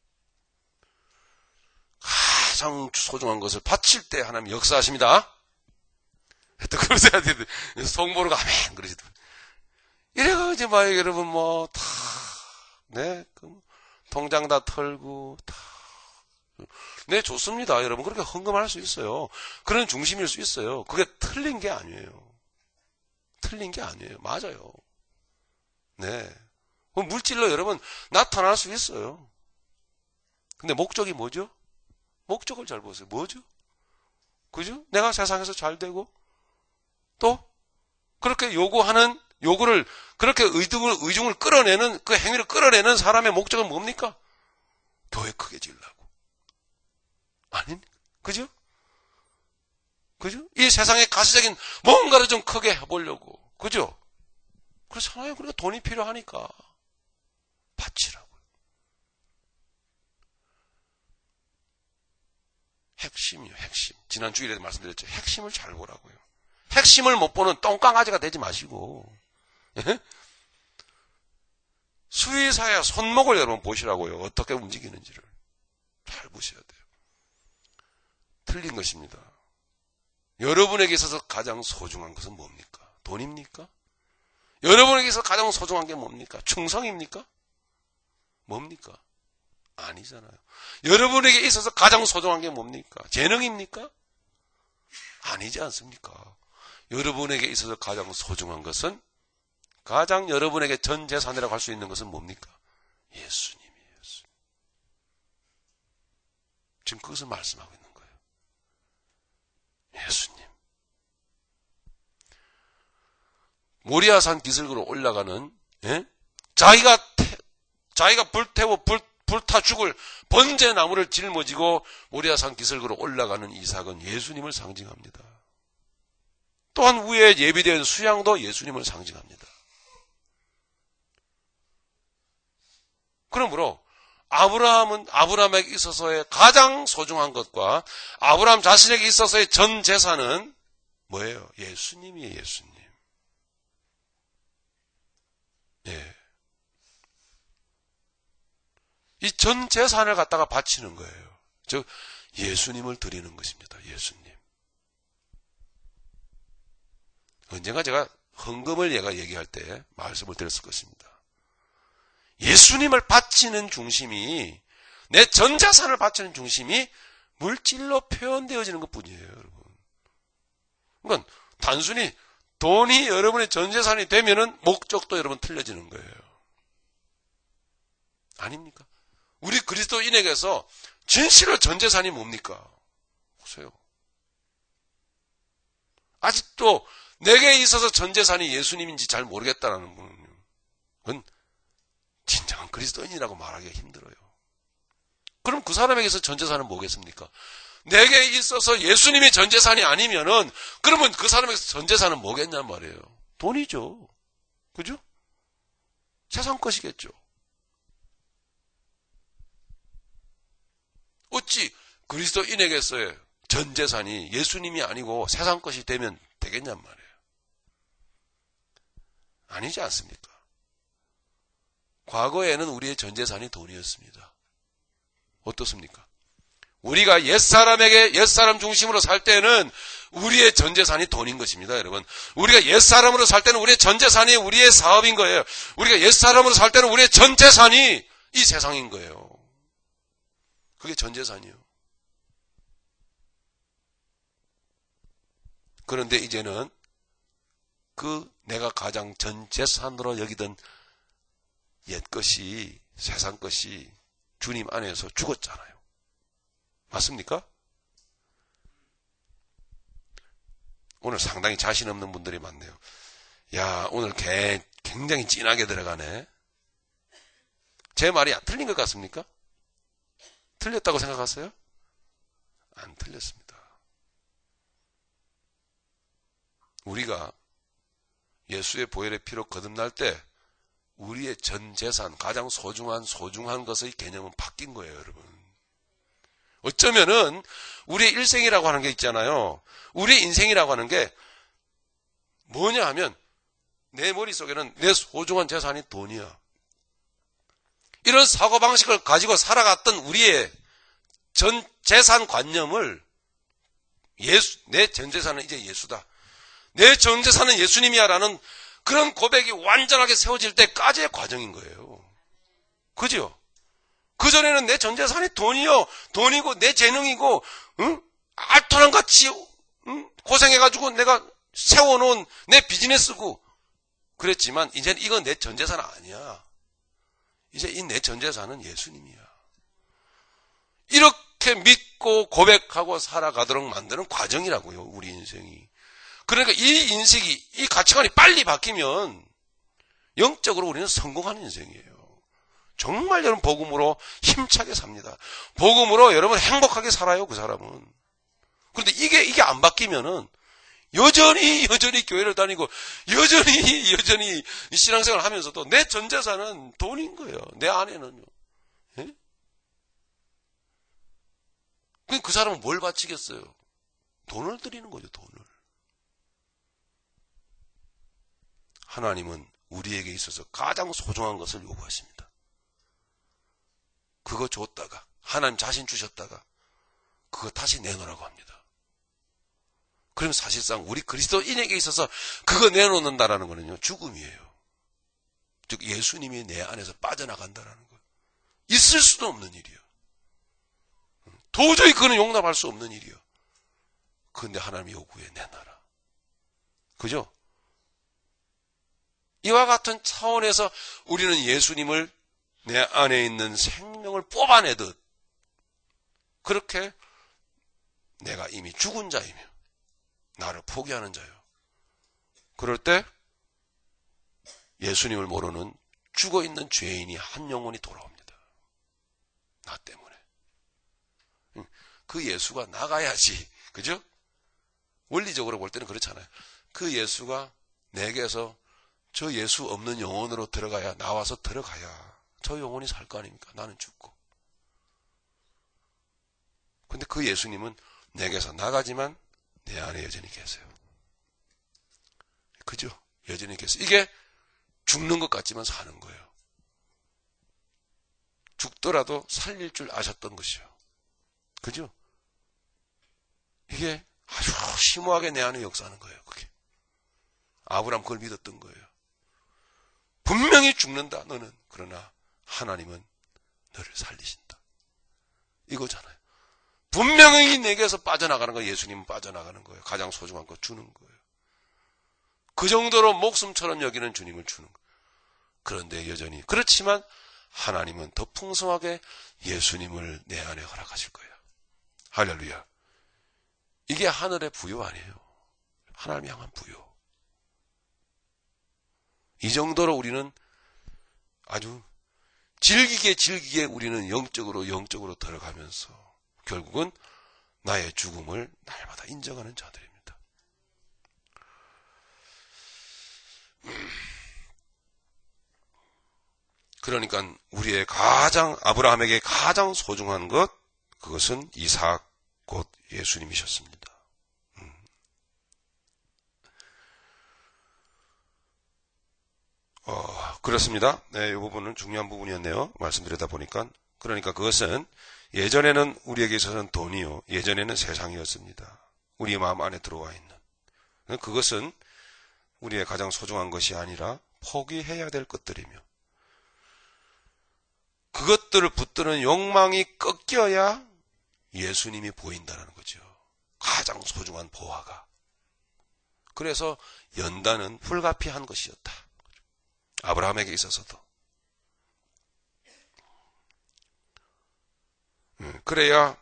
가장 소중한 것을 바칠 때 하나님 역사하십니다. 또 그러셔야 되는데, 성보로 가면 그러시더라고요. 이래가 이제 막 여러분 통장 다 털고 네, 좋습니다. 여러분 그렇게 헌금할 수 있어요. 그런 중심일 수 있어요. 그게 틀린 게 아니에요. 틀린 게 아니에요. 맞아요. 네. 물질로 여러분 나타날 수 있어요. 근데 목적이 뭐죠? 목적을 잘 보세요. 뭐죠? 그죠? 내가 세상에서 잘 되고 또 그렇게 요구를 그렇게 의중을 끌어내는 그 행위를 끌어내는 사람의 목적은 뭡니까? 교회 크게 지으려고. 아닙니까? 그죠? 그죠? 이 세상의 가시적인 뭔가를 좀 크게 해보려고. 그죠? 그렇잖아요. 그러니까 돈이 필요하니까. 바치라고요. 핵심이요, 핵심. 지난 주일에도 말씀드렸죠. 핵심을 잘 보라고요. 핵심을 못 보는 똥강아지가 되지 마시고. 예? 수의사의 손목을 여러분 보시라고요. 어떻게 움직이는지를. 잘 보셔야 돼요. 틀린 것입니다. 여러분에게 있어서 가장 소중한 것은 뭡니까? 돈입니까? 여러분에게 있어서 가장 소중한 게 뭡니까? 충성입니까? 뭡니까? 아니잖아요. 여러분에게 있어서 가장 소중한 게 뭡니까? 재능입니까? 아니지 않습니까? 여러분에게 있어서 가장 소중한 것은, 가장 여러분에게 전 재산이라고 할 수 있는 것은 뭡니까? 예수님이에요. 지금 그것을 말씀하고 있는 거예요. 예수님. 모리아산 기슭으로 올라가는, 자기가 불타 죽을 번제나무를 짊어지고 모리아산 기슭으로 올라가는 이삭은 예수님을 상징합니다. 또한 위에 예비된 수양도 예수님을 상징합니다. 그러므로 아브라함에게 있어서의 가장 소중한 것과 아브라함 자신에게 있어서의 전 재산은 뭐예요? 예수님이에요. 예수님. 예. 이 전 재산을 갖다가 바치는 거예요. 즉 예수님을 드리는 것입니다. 예수님. 언젠가 제가 헌금을 얘기할 때 말씀을 드렸을 것입니다. 예수님을 바치는 중심이, 내 전 재산을 바치는 중심이 물질로 표현되어지는 것뿐이에요, 여러분. 그러니까 단순히 돈이 여러분의 전 재산이 되면은 목적도 여러분 틀려지는 거예요. 아닙니까? 우리 그리스도인에게서 진실로 전 재산이 뭡니까? 보세요. 아직도 내게 있어서 전 재산이 예수님인지 잘 모르겠다는 분은, 그건 진정한 그리스도인이라고 말하기가 힘들어요. 그럼 그 사람에게서 전 재산은 뭐겠습니까? 내게 있어서 예수님이 전 재산이 아니면은, 그러면 그 사람에게서 전 재산은 뭐겠냔 말이에요. 돈이죠. 그죠? 세상 것이겠죠. 어찌 그리스도인에게서의 전 재산이 예수님이 아니고 세상 것이 되면 되겠냔 말이에요. 아니지 않습니까? 과거에는 우리의 전 재산이 돈이었습니다. 어떻습니까? 우리가 옛사람 중심으로 살 때는 우리의 전 재산이 돈인 것입니다, 여러분. 우리가 옛사람으로 살 때는 우리의 전 재산이 우리의 사업인 거예요. 우리가 옛사람으로 살 때는 우리의 전 재산이 이 세상인 거예요. 그게 전 재산이에요. 그런데 이제는 내가 가장 전 재산으로 여기던 옛 것이, 세상 것이 주님 안에서 죽었잖아요. 맞습니까? 오늘 상당히 자신 없는 분들이 많네요. 야, 오늘 굉장히 진하게 들어가네. 제 말이 틀린 것 같습니까? 틀렸다고 생각하세요? 안 틀렸습니다. 우리가 예수의 보혈의 피로 거듭날 때 우리의 전 재산, 가장 소중한 것의 개념은 바뀐 거예요, 여러분. 어쩌면은 우리의 일생이라고 하는 게 있잖아요. 우리의 인생이라고 하는 게 뭐냐 하면 내 머릿속에는 내 소중한 재산이 돈이야. 이런 사고방식을 가지고 살아갔던 우리의 전 재산관념을 내 전 재산은 이제 예수다. 내 전 재산은 예수님이야 라는 그런 고백이 완전하게 세워질 때까지의 과정인 거예요. 그죠? 그전에는 내 전 재산이 돈이고 내 재능이고 알토란같이 고생해가지고 내가 세워놓은 내 비즈니스고 그랬지만 이제는 이건 내 전 재산 아니야. 이제 이 내 전 재산은 예수님이야. 이렇게 믿고 고백하고 살아가도록 만드는 과정이라고요, 우리 인생이. 그러니까 이 인식이, 이 가치관이 빨리 바뀌면 영적으로 우리는 성공하는 인생이에요. 정말 여러분 복음으로 힘차게 삽니다. 복음으로 여러분 행복하게 살아요, 그 사람은. 그런데 이게 안 바뀌면은 여전히 교회를 다니고 여전히 신앙생활을 하면서도 내 전 재산은 돈인 거예요. 내 안에는요. 예? 그 사람은 뭘 바치겠어요? 돈을 드리는 거죠, 돈을. 하나님은 우리에게 있어서 가장 소중한 것을 요구하십니다. 그거 줬다가 하나님 자신 주셨다가 그거 다시 내놓으라고 합니다. 그럼 사실상 우리 그리스도인에게 있어서 그거 내놓는다라는 거는요, 죽음이에요. 즉 예수님이 내 안에서 빠져나간다라는 거예요. 있을 수도 없는 일이요. 도저히 그는 용납할 수 없는 일이요. 그런데 하나님이 요구해 내놔라. 그죠? 이와 같은 차원에서 우리는 예수님을 내 안에 있는 생명을 뽑아내듯 그렇게 내가 이미 죽은 자이며 나를 포기하는 자요. 그럴 때 예수님을 모르는 죽어있는 죄인이 한 영혼이 돌아옵니다. 나 때문에. 그 예수가 나가야지. 그죠? 원리적으로 볼 때는 그렇잖아요. 그 예수가 내게서 저 예수 없는 영혼으로 들어가야, 나와서 들어가야 저 영혼이 살 거 아닙니까? 나는 죽고. 근데 그 예수님은 내게서 나가지만 내 안에 여전히 계세요. 그죠? 여전히 계세요. 이게 죽는 것 같지만 사는 거예요. 죽더라도 살릴 줄 아셨던 것이요. 그죠? 이게 아주 심오하게 내 안에 역사하는 거예요. 그게. 아브라함 그걸 믿었던 거예요. 분명히 죽는다 너는. 그러나 하나님은 너를 살리신다. 이거잖아요. 분명히 내게서 빠져나가는 거예요. 예수님은 빠져나가는 거예요. 가장 소중한 거 주는 거예요. 그 정도로 목숨처럼 여기는 주님을 주는 거예요. 그런데 여전히 그렇지만 하나님은 더 풍성하게 예수님을 내 안에 허락하실 거예요. 할렐루야. 이게 하늘의 부요 아니에요. 하나님 향한 부요. 이 정도로 우리는 아주 즐기게 우리는 영적으로 들어가면서 결국은 나의 죽음을 날마다 인정하는 자들입니다. 그러니까 우리의 아브라함에게 가장 소중한 것, 그것은 이삭 곧 예수님이셨습니다. 그렇습니다. 네, 이 부분은 중요한 부분이었네요. 말씀드리다 보니까. 그러니까 그것은 예전에는 우리에게 있어서는 돈이요. 예전에는 세상이었습니다. 우리 마음 안에 들어와 있는. 그것은 우리의 가장 소중한 것이 아니라 포기해야 될 것들이며 그것들을 붙드는 욕망이 꺾여야 예수님이 보인다는 거죠. 가장 소중한 보화가. 그래서 연단은 불가피한 것이었다. 아브라함에게 있어서도. 그래야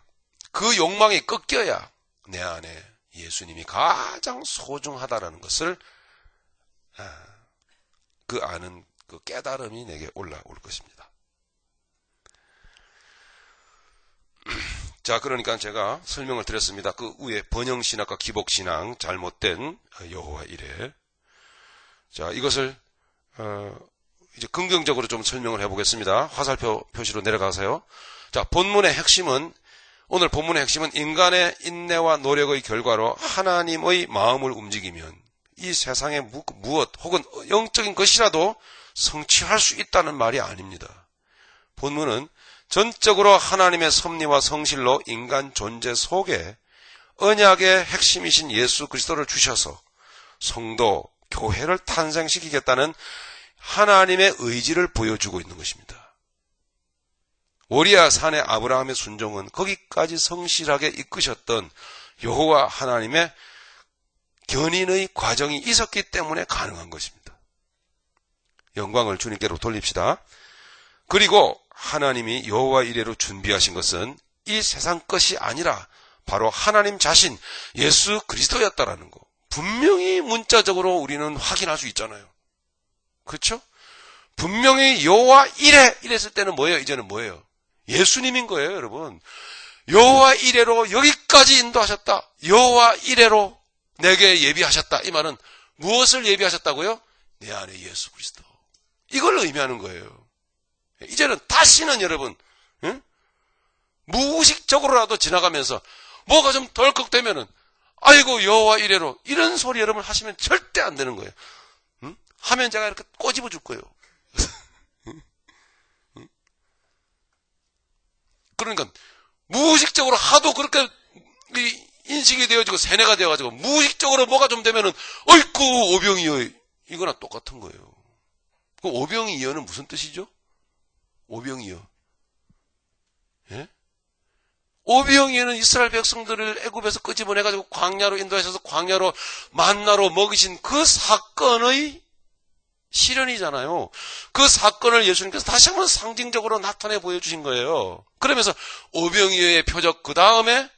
그 욕망이 꺾여야 내 안에 예수님이 가장 소중하다라는 것을 그 아는 그 깨달음이 내게 올라올 것입니다. 자, 그러니까 제가 설명을 드렸습니다. 그 위에 번영신학과 기복신앙, 잘못된 여호와 이레. 자, 이것을 이제 긍정적으로 좀 설명을 해보겠습니다. 화살표 표시로 내려가세요. 자, 오늘 본문의 핵심은 인간의 인내와 노력의 결과로 하나님의 마음을 움직이면 이 세상의 무엇 혹은 영적인 것이라도 성취할 수 있다는 말이 아닙니다. 본문은 전적으로 하나님의 섭리와 성실로 인간 존재 속에 언약의 핵심이신 예수 그리스도를 주셔서 성도, 교회를 탄생시키겠다는 하나님의 의지를 보여주고 있는 것입니다. 모리아 산의 아브라함의 순종은 거기까지 성실하게 이끄셨던 여호와 하나님의 견인의 과정이 있었기 때문에 가능한 것입니다. 영광을 주님께로 돌립시다. 그리고 하나님이 여호와 이레로 준비하신 것은 이 세상 것이 아니라 바로 하나님 자신 예수 그리스도였다라는 거. 분명히 문자적으로 우리는 확인할 수 있잖아요. 그렇죠? 분명히 여호와 이레 이랬을 때는 뭐예요? 이제는 뭐예요? 예수님인 거예요, 여러분. 여호와 이레로 여기까지 인도하셨다. 여호와 이레로 내게 예비하셨다. 이 말은 무엇을 예비하셨다고요? 내 안에 예수 그리스도. 이걸 의미하는 거예요. 이제는 다시는 여러분, 무의식적으로라도 지나가면서 뭐가 좀 덜컥되면은 아이고 여호와 이레로 이런 소리 여러분 하시면 절대 안 되는 거예요. 하면 제가 이렇게 꼬집어 줄 거예요. 그러니까 무의식적으로 하도 그렇게 인식이 되어지고 세뇌가 되어가지고 무의식적으로 뭐가 좀 되면은 어이쿠 오병이어 이거나 똑같은 거예요. 그 오병이어는 무슨 뜻이죠? 오병이어 예? 오병이어는 이스라엘 백성들을 애굽에서 끄집어내가지고 광야로 인도하셔서 광야로 만나로 먹이신 그 사건의 실현이잖아요. 그 사건을 예수님께서 다시 한번 상징적으로 나타내 보여주신 거예요. 그러면서 오병이어의 표적 그 다음에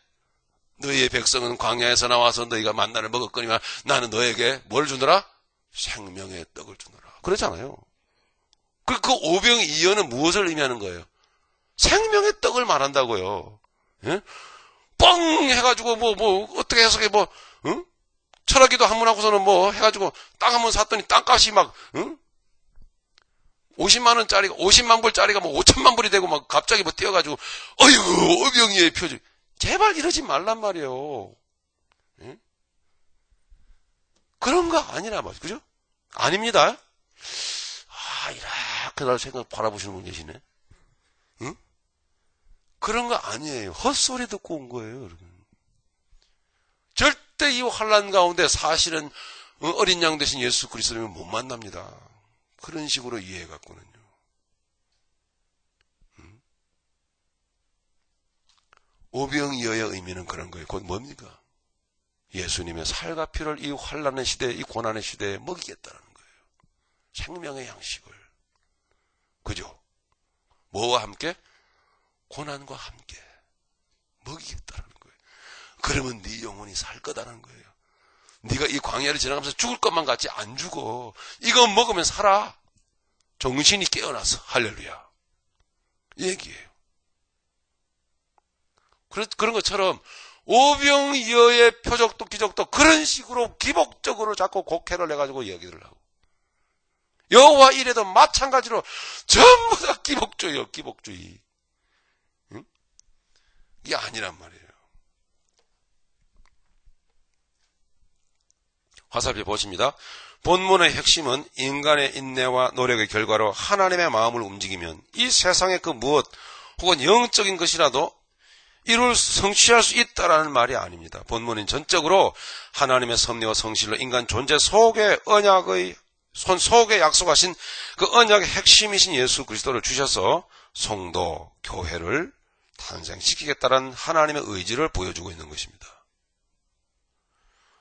너희의 백성은 광야에서 나와서 너희가 만나를 먹었거니와 나는 너에게 뭘 주노라? 생명의 떡을 주노라. 그러잖아요. 그 오병이어는 무엇을 의미하는 거예요? 생명의 떡을 말한다고요. 예? 뻥 해가지고 어떻게 해석해 응? 철학기도 한번 하고서는 해가지고 땅 한번 샀더니 땅값이 막 50만 원짜리가 50만 불짜리가 5천만 불이 되고 막 갑자기 뛰어가지고 어이구 오병이어의 표적. 제발 이러지 말란 말이에요. 예? 그런 거 아니라 말이죠. 그죠? 아닙니다. 이렇게 날 생각 바라보시는 분 계시네. 응? 그런 거 아니에요. 헛소리 듣고 온 거예요, 여러분. 절대 이 환난 가운데 사실은 어린 양 대신 예수 그리스도를 못 만납니다. 그런 식으로 이해해 갖고는요. 오병이어의 의미는 그런 거예요. 곧 뭡니까? 예수님의 살과 피를 이 환난의 시대에, 이 고난의 시대에 먹이겠다는 거예요. 생명의 양식을. 그죠? 뭐와 함께? 고난과 함께 먹이겠다는 거예요. 그러면 네 영혼이 살 거다는 거예요. 네가 이 광야를 지나가면서 죽을 것만 같지 안 죽어. 이거 먹으면 살아. 정신이 깨어나서 할렐루야. 이 얘기예요. 그런 것처럼 오병이어의 표적도 기적도 그런 식으로 기복적으로 자꾸 곡해를 해가지고 얘기를 하고 여호와 이래도 마찬가지로 전부 다 기복주의요. 기복주의. 응? 이게 아니란 말이에요. 화살표 보십니다. 본문의 핵심은 인간의 인내와 노력의 결과로 하나님의 마음을 움직이면 이 세상의 그 무엇 혹은 영적인 것이라도 성취할 수 있다라는 말이 아닙니다. 본문은 전적으로 하나님의 섭리와 성실로 인간 존재 속에 속에 약속하신 그 언약의 핵심이신 예수 그리스도를 주셔서 성도, 교회를 탄생시키겠다는 하나님의 의지를 보여주고 있는 것입니다.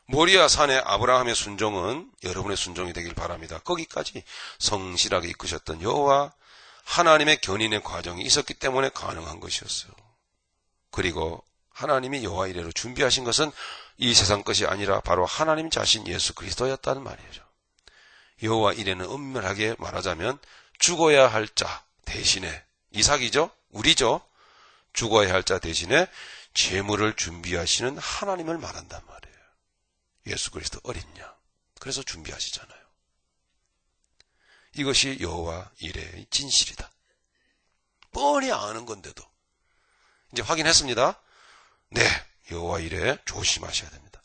모리아 산의 아브라함의 순종은 여러분의 순종이 되길 바랍니다. 거기까지 성실하게 이끄셨던 여호와 하나님의 견인의 과정이 있었기 때문에 가능한 것이었어요. 그리고 하나님이 여호와 이레로 준비하신 것은 이 세상 것이 아니라 바로 하나님 자신 예수 그리스도였다는 말이죠. 여호와 이레는 엄밀하게 말하자면 죽어야 할 자 대신에 이삭이죠? 우리죠? 죽어야 할 자 대신에 제물을 준비하시는 하나님을 말한단 말이에요. 예수 그리스도 어린 양. 그래서 준비하시잖아요. 이것이 여호와 이레의 진실이다. 뻔히 아는 건데도 이제 확인했습니다. 네, 여호와 이레 조심하셔야 됩니다.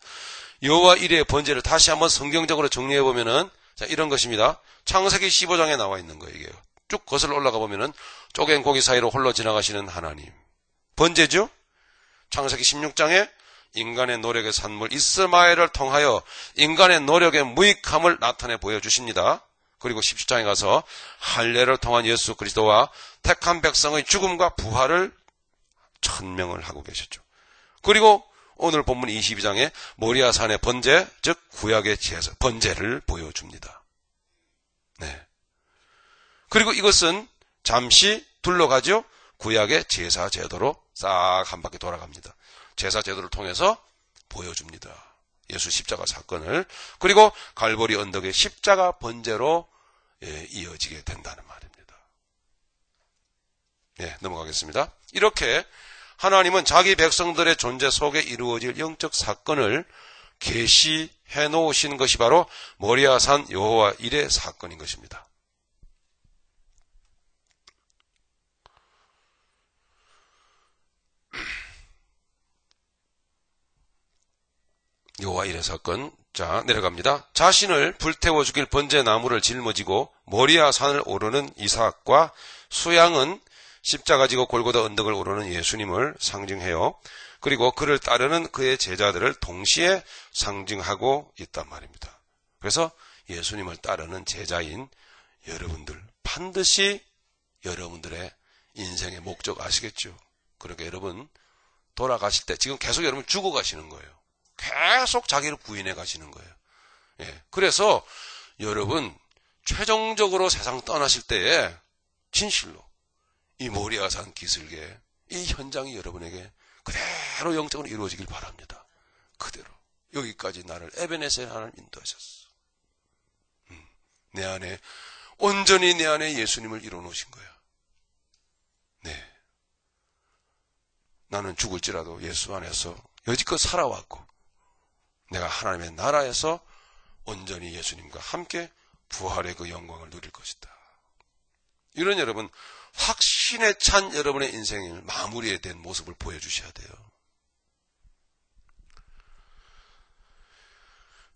여호와 이레의 번제를 다시 한번 성경적으로 정리해 보면은 자 이런 것입니다. 창세기 15장에 나와 있는 거예요. 이게 쭉 거슬러 올라가 보면은 쪼갠 고기 사이로 홀로 지나가시는 하나님. 번제죠. 창세기 16장에 인간의 노력의 산물 이스마엘을 통하여 인간의 노력의 무익함을 나타내 보여주십니다. 그리고 17장에 가서 할례를 통한 예수 그리스도와 택한 백성의 죽음과 부활을 천명을 하고 계셨죠. 그리고 오늘 본문 22장에 모리아산의 번제, 즉 구약의 제사, 번제를 보여줍니다. 네. 그리고 이것은 잠시 둘러가죠. 구약의 제사 제도로 싹 한 바퀴 돌아갑니다. 제사 제도를 통해서 보여줍니다. 예수 십자가 사건을. 그리고 갈보리 언덕의 십자가 번제로 이어지게 된다는 말입니다. 네, 넘어가겠습니다. 이렇게 하나님은 자기 백성들의 존재 속에 이루어질 영적 사건을 계시해 놓으신 것이 바로 모리아산 여호와 이레 사건인 것입니다. 여호와 이레 사건. 자, 내려갑니다. 자신을 불태워 죽일 번제 나무를 짊어지고 모리아산을 오르는 이삭과 수양은 십자가 지고 골고다 언덕을 오르는 예수님을 상징해요. 그리고 그를 따르는 그의 제자들을 동시에 상징하고 있단 말입니다. 그래서 예수님을 따르는 제자인 여러분들 반드시 여러분들의 인생의 목적 아시겠죠? 그러니까 여러분 돌아가실 때 지금 계속 여러분 죽어 가시는 거예요. 계속 자기를 부인해 가시는 거예요. 예. 그래서 여러분 최종적으로 세상 떠나실 때에 진실로 이 모리아산 기슭에 이 현장이 여러분에게 그대로 영적으로 이루어지길 바랍니다. 그대로. 여기까지 나를 에베네셀 하나님 인도하셨어. 내 안에 온전히 내 안에 예수님을 이뤄놓으신 거야. 네. 나는 죽을지라도 예수 안에서 여지껏 살아왔고 내가 하나님의 나라에서 온전히 예수님과 함께 부활의 그 영광을 누릴 것이다. 이런 여러분 확신에 찬 여러분의 인생을 마무리에 된 모습을 보여주셔야 돼요.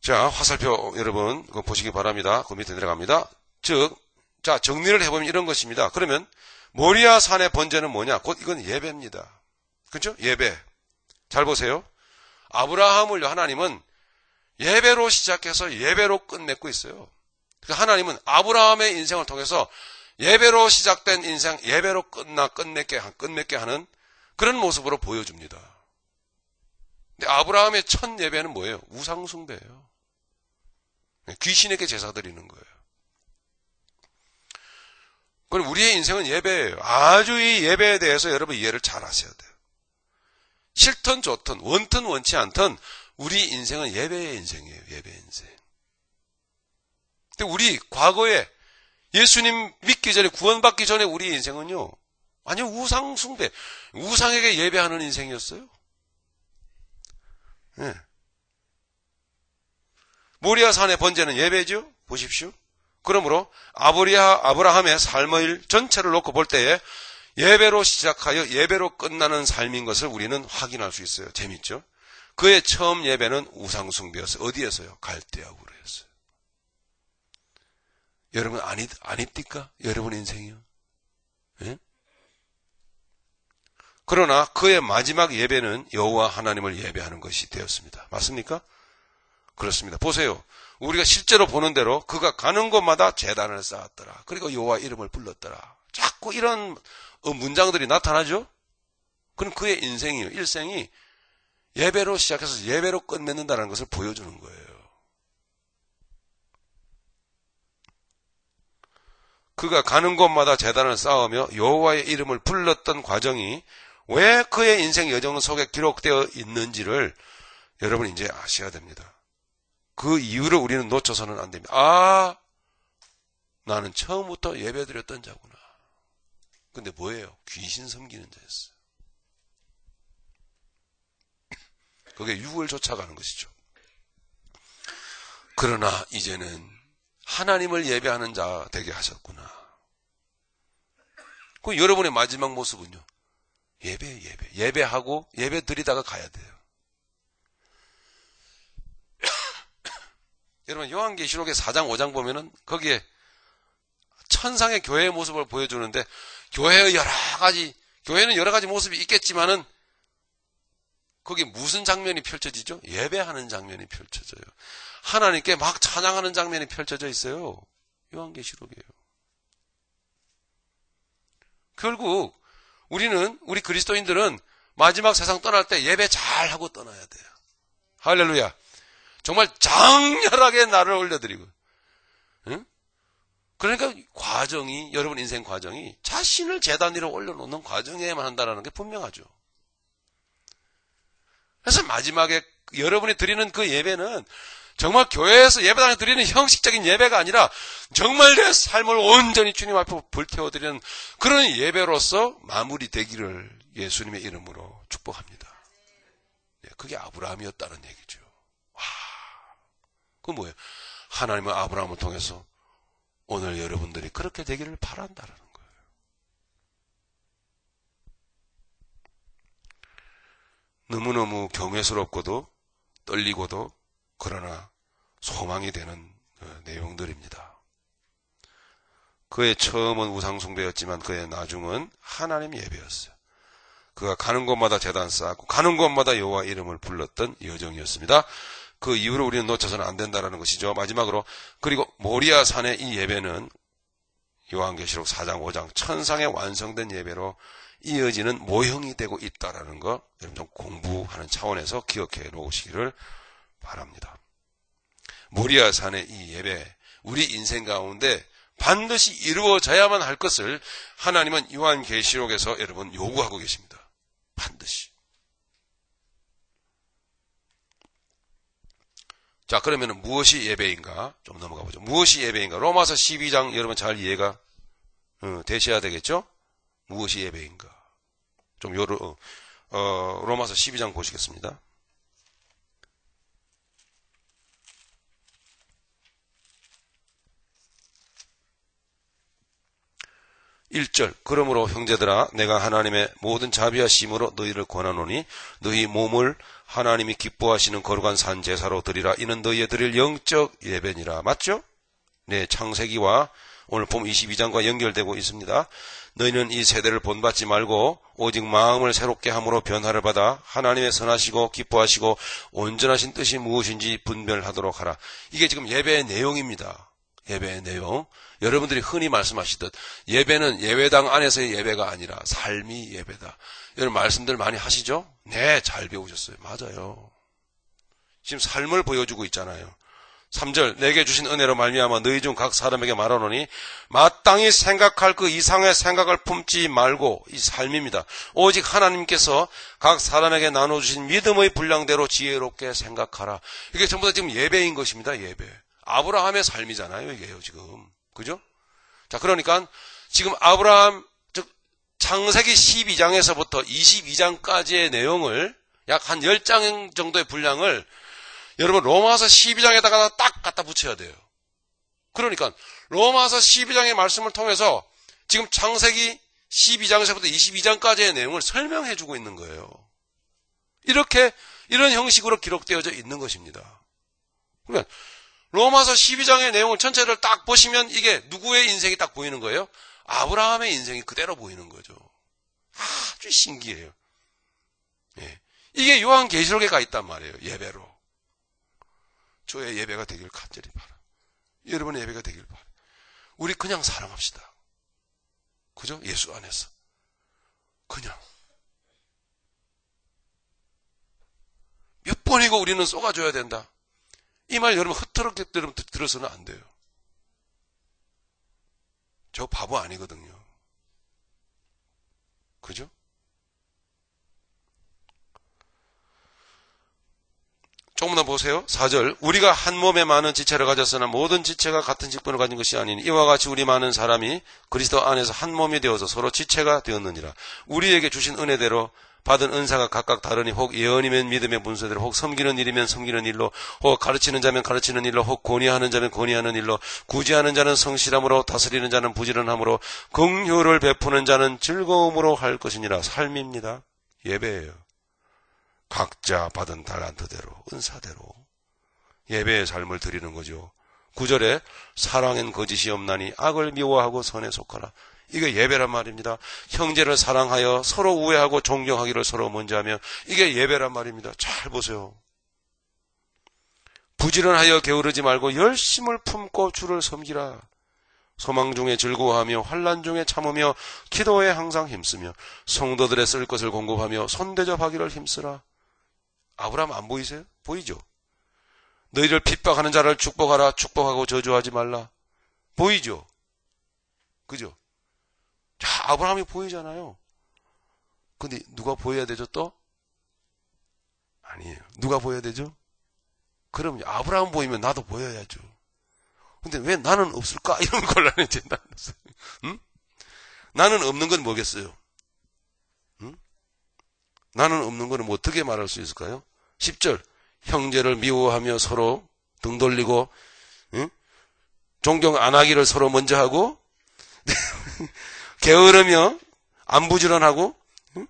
자, 화살표 여러분 그거 보시기 바랍니다. 그 밑에 내려갑니다. 즉, 자 정리를 해보면 이런 것입니다. 그러면 모리아 산의 번제는 뭐냐? 곧 이건 예배입니다. 그렇죠? 예배. 잘 보세요. 아브라함을 하나님은 예배로 시작해서 예배로 끝맺고 있어요. 그러니까 하나님은 아브라함의 인생을 통해서 예배로 시작된 인생, 예배로 끝맺게 하는 그런 모습으로 보여줍니다. 근데 아브라함의 첫 예배는 뭐예요? 우상숭배예요. 귀신에게 제사 드리는 거예요. 그럼 우리의 인생은 예배예요. 아주 이 예배에 대해서 여러분 이해를 잘 하셔야 돼요. 싫든 좋든 원든 원치 않든 우리 인생은 예배의 인생이에요. 예배의 인생. 근데 우리 과거에 예수님 믿기 전에 구원받기 전에 우리 인생은요. 완전 우상 숭배, 우상에게 예배하는 인생이었어요. 네. 모리아 산의 번제는 예배죠. 보십시오. 그러므로 아브라함의 삶의 전체를 놓고 볼 때에 예배로 시작하여 예배로 끝나는 삶인 것을 우리는 확인할 수 있어요. 재밌죠? 그의 처음 예배는 우상숭배였어요. 어디에서요? 갈대아우르였어요. 여러분 아닙니까? 여러분 인생이요. 예? 그러나 그의 마지막 예배는 여호와 하나님을 예배하는 것이 되었습니다. 맞습니까? 그렇습니다. 보세요. 우리가 실제로 보는 대로 그가 가는 곳마다 제단을 쌓았더라. 그리고 여호와 이름을 불렀더라. 자꾸 이런 문장들이 나타나죠? 그럼 그의 인생이요. 일생이 예배로 시작해서 예배로 끝맺는다는 것을 보여주는 거예요. 그가 가는 곳마다 제단을 쌓으며 여호와의 이름을 불렀던 과정이 왜 그의 인생 여정 속에 기록되어 있는지를 여러분 이제 아셔야 됩니다. 그 이유를 우리는 놓쳐서는 안 됩니다. 아, 나는 처음부터 예배드렸던 자구나. 근데 뭐예요? 귀신 섬기는 자였어요. 그게 유을 쫓아가는 것이죠. 그러나 이제는 하나님을 예배하는 자 되게 하셨구나. 그 여러분의 마지막 모습은요. 예배하고 예배 드리다가 가야 돼요. 여러분 요한계시록의 4장 5장 보면은 거기에 천상의 교회의 모습을 보여주는데 교회는 여러 가지 모습이 있겠지만은 거기 무슨 장면이 펼쳐지죠? 예배하는 장면이 펼쳐져요. 하나님께 막 찬양하는 장면이 펼쳐져 있어요. 요한계시록이에요. 결국 우리 그리스도인들은 마지막 세상 떠날 때 예배 잘하고 떠나야 돼요. 할렐루야. 정말 장렬하게 나를 올려드리고. 응? 그러니까 여러분 인생 과정이 자신을 제단 위로 올려놓는 과정에만 한다는 게 분명하죠. 그래서 마지막에 여러분이 드리는 그 예배는 정말 교회에서 예배당에 드리는 형식적인 예배가 아니라 정말 내 삶을 온전히 주님 앞에 불태워드리는 그런 예배로서 마무리되기를 예수님의 이름으로 축복합니다. 그게 아브라함이었다는 얘기죠. 와, 그건 뭐예요? 하나님은 아브라함을 통해서 오늘 여러분들이 그렇게 되기를 바란다는 거예요. 너무너무 경외스럽고도 떨리고도 그러나 소망이 되는 내용들입니다. 그의 처음은 우상숭배였지만 그의 나중은 하나님 예배였어요. 그가 가는 곳마다 제단 쌓았고 가는 곳마다 여호와 이름을 불렀던 여정이었습니다. 그 이유를 우리는 놓쳐서는 안 된다는 것이죠. 마지막으로 그리고 모리아 산의 이 예배는 요한계시록 4장 5장 천상의 완성된 예배로 이어지는 모형이 되고 있다라는 거 여러분 좀 공부하는 차원에서 기억해 놓으시기를 바랍니다. 모리아 산의 이 예배, 우리 인생 가운데 반드시 이루어져야만 할 것을 하나님은 요한계시록에서 여러분 요구하고 계십니다. 반드시. 자, 그러면 무엇이 예배인가? 좀 넘어가 보죠. 무엇이 예배인가? 로마서 12장 여러분 잘 이해가 되셔야 되겠죠? 무엇이 예배인가? 좀 로마서 12장 보시겠습니다. 1절 그러므로 형제들아 내가 하나님의 모든 자비하심으로 너희를 권하노니 너희 몸을 하나님이 기뻐하시는 거룩한 산 제사로 드리라. 이는 너희의 드릴 영적 예배니라. 맞죠? 네, 창세기와 오늘 본 22장과 연결되고 있습니다. 너희는 이 세대를 본받지 말고 오직 마음을 새롭게 함으로 변화를 받아 하나님의 선하시고 기뻐하시고 온전하신 뜻이 무엇인지 분별하도록 하라. 이게 지금 예배의 내용입니다. 예배의 내용. 여러분들이 흔히 말씀하시듯 예배는 예배당 안에서의 예배가 아니라 삶이 예배다. 여러분 말씀들 많이 하시죠? 네, 잘 배우셨어요. 맞아요. 지금 삶을 보여주고 있잖아요. 3절 내게 주신 은혜로 말미암아 너희 중 각 사람에게 말하노니 마땅히 생각할 그 이상의 생각을 품지 말고, 이 삶입니다. 오직 하나님께서 각 사람에게 나눠주신 믿음의 분량대로 지혜롭게 생각하라. 이게 전부 다 지금 예배인 것입니다. 예배. 아브라함의 삶이잖아요. 이게요 지금. 그죠? 자, 그러니까 지금 아브라함 즉 창세기 12장에서부터 22장까지의 내용을 약 한 10장 정도의 분량을 여러분 로마서 12장에다가 딱 갖다 붙여야 돼요. 그러니까 로마서 12장의 말씀을 통해서 지금 창세기 12장에서부터 22장까지의 내용을 설명해 주고 있는 거예요. 이런 형식으로 기록되어져 있는 것입니다. 그러니까 로마서 12장의 내용을 전체를 딱 보시면 이게 누구의 인생이 딱 보이는 거예요? 아브라함의 인생이 그대로 보이는 거죠. 아주 신기해요. 예. 이게 요한계시록에 가 있단 말이에요. 예배로. 저의 예배가 되길 간절히 바라. 여러분의 예배가 되길 바라. 우리 그냥 사랑합시다. 그죠? 예수 안에서. 그냥. 몇 번이고 우리는 쏘가줘야 된다. 이 말 여러분 흐트럽게 들어서는 안 돼요. 저 바보 아니거든요. 그죠? 조금 더 보세요. 4절 우리가 한 몸에 많은 지체를 가졌으나 모든 지체가 같은 직분을 가진 것이 아니니 이와 같이 우리 많은 사람이 그리스도 안에서 한 몸이 되어서 서로 지체가 되었느니라. 우리에게 주신 은혜대로 받은 은사가 각각 다르니 혹 예언이면 믿음의 문서대로 혹 섬기는 일이면 섬기는 일로 혹 가르치는 자면 가르치는 일로 혹 권위하는 자면 권위하는 일로 구제하는 자는 성실함으로 다스리는 자는 부지런함으로 긍휼을 베푸는 자는 즐거움으로 할 것이니라. 삶입니다. 예배예요. 각자 받은 달란트대로 은사대로 예배의 삶을 드리는 거죠. 9절에 사랑엔 거짓이 없나니 악을 미워하고 선에 속하라. 이게 예배란 말입니다. 형제를 사랑하여 서로 우애하고 존경하기를 서로 먼저 하며 이게 예배란 말입니다. 잘 보세요. 부지런하여 게으르지 말고 열심을 품고 주를 섬기라. 소망 중에 즐거워하며 환난 중에 참으며 기도에 항상 힘쓰며 성도들의 쓸 것을 공급하며 손대접하기를 힘쓰라. 아브라함 안 보이세요? 보이죠? 너희를 핍박하는 자를 축복하라. 축복하고 저주하지 말라. 보이죠? 그죠? 자, 아브라함이 보이잖아요. 근데 누가 보여야 되죠 또? 아니에요. 누가 보여야 되죠? 그럼 아브라함 보이면 나도 보여야죠. 근데 왜 나는 없을까? 이런 곤란해진다. 응? 나는 없는 건 뭐겠어요? 응? 나는 없는 거는 뭐 어떻게 말할 수 있을까요? 10절 형제를 미워하며 서로 등 돌리고 응? 존경 안 하기를 서로 먼저 하고 게으르며 안 부지런하고 응?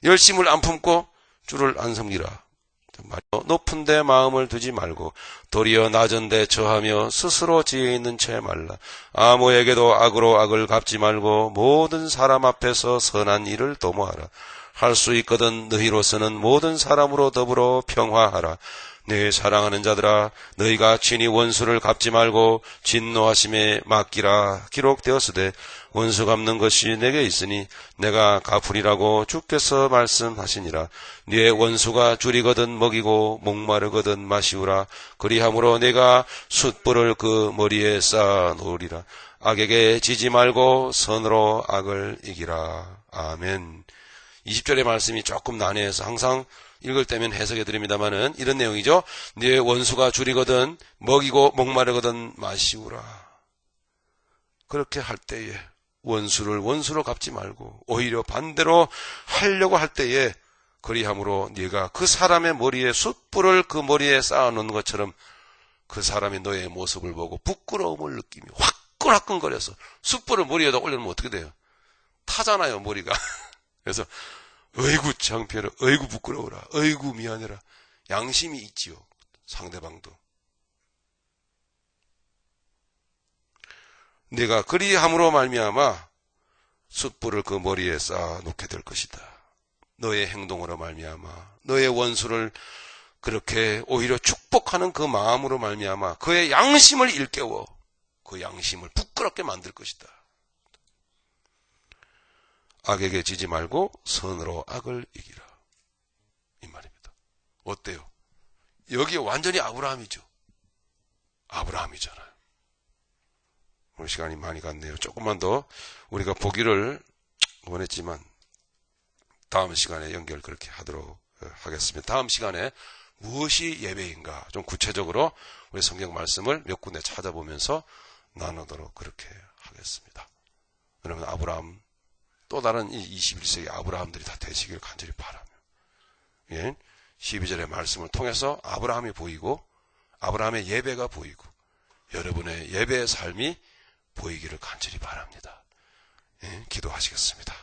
열심을 안 품고 주를 안 섬기라. 높은 데 마음을 두지 말고 도리어 낮은 데 처하며 스스로 지혜 있는 채 말라. 아무에게도 악으로 악을 갚지 말고 모든 사람 앞에서 선한 일을 도모하라. 할 수 있거든 너희로서는 모든 사람으로 더불어 평화하라. 내 사랑하는 자들아, 너희가 친히 원수를 갚지 말고 진노하심에 맡기라. 기록되었으되 원수 갚는 것이 내게 있으니 내가 갚으리라고 주께서 말씀하시니라. 네 원수가 줄이거든 먹이고 목마르거든 마시우라. 그리함으로 내가 숯불을 그 머리에 쌓아 놓으리라. 악에게 지지 말고 선으로 악을 이기라. 아멘. 20절의 말씀이 조금 난해해서 항상 읽을 때면 해석해 드립니다만은 이런 내용이죠. 네 원수가 줄이거든 먹이고 목마르거든 마시우라. 그렇게 할 때에 원수를 원수로 갚지 말고 오히려 반대로 하려고 할 때에 그리함으로 네가 그 사람의 머리에 숯불을 그 머리에 쌓아놓는 것처럼 그 사람이 너의 모습을 보고 부끄러움을 느끼며 화끈화끈거려서 숯불을 머리에다 올려놓으면 어떻게 돼요? 타잖아요, 머리가. 그래서 어이구 창피해라, 어이구 부끄러워라, 어이구 미안해라. 양심이 있지요, 상대방도. 네가 그리함으로 말미암아 숯불을 그 머리에 쌓아 놓게 될 것이다. 너의 행동으로 말미암아 너의 원수를 그렇게 오히려 축복하는 그 마음으로 말미암아 그의 양심을 일깨워 그 양심을 부끄럽게 만들 것이다. 악에게 지지 말고 선으로 악을 이기라. 이 말입니다. 어때요? 여기 완전히 아브라함이죠. 아브라함이잖아요. 오늘 시간이 많이 갔네요. 조금만 더 우리가 보기를 원했지만 다음 시간에 연결 그렇게 하도록 하겠습니다. 다음 시간에 무엇이 예배인가 좀 구체적으로 우리 성경 말씀을 몇 군데 찾아보면서 나누도록 그렇게 하겠습니다. 여러분, 아브라함 또 다른 이 21세기 아브라함들이 다 되시길 간절히 바라며, 예? 12절의 말씀을 통해서 아브라함이 보이고 아브라함의 예배가 보이고 여러분의 예배의 삶이 보이기를 간절히 바랍니다. 예? 기도하시겠습니다.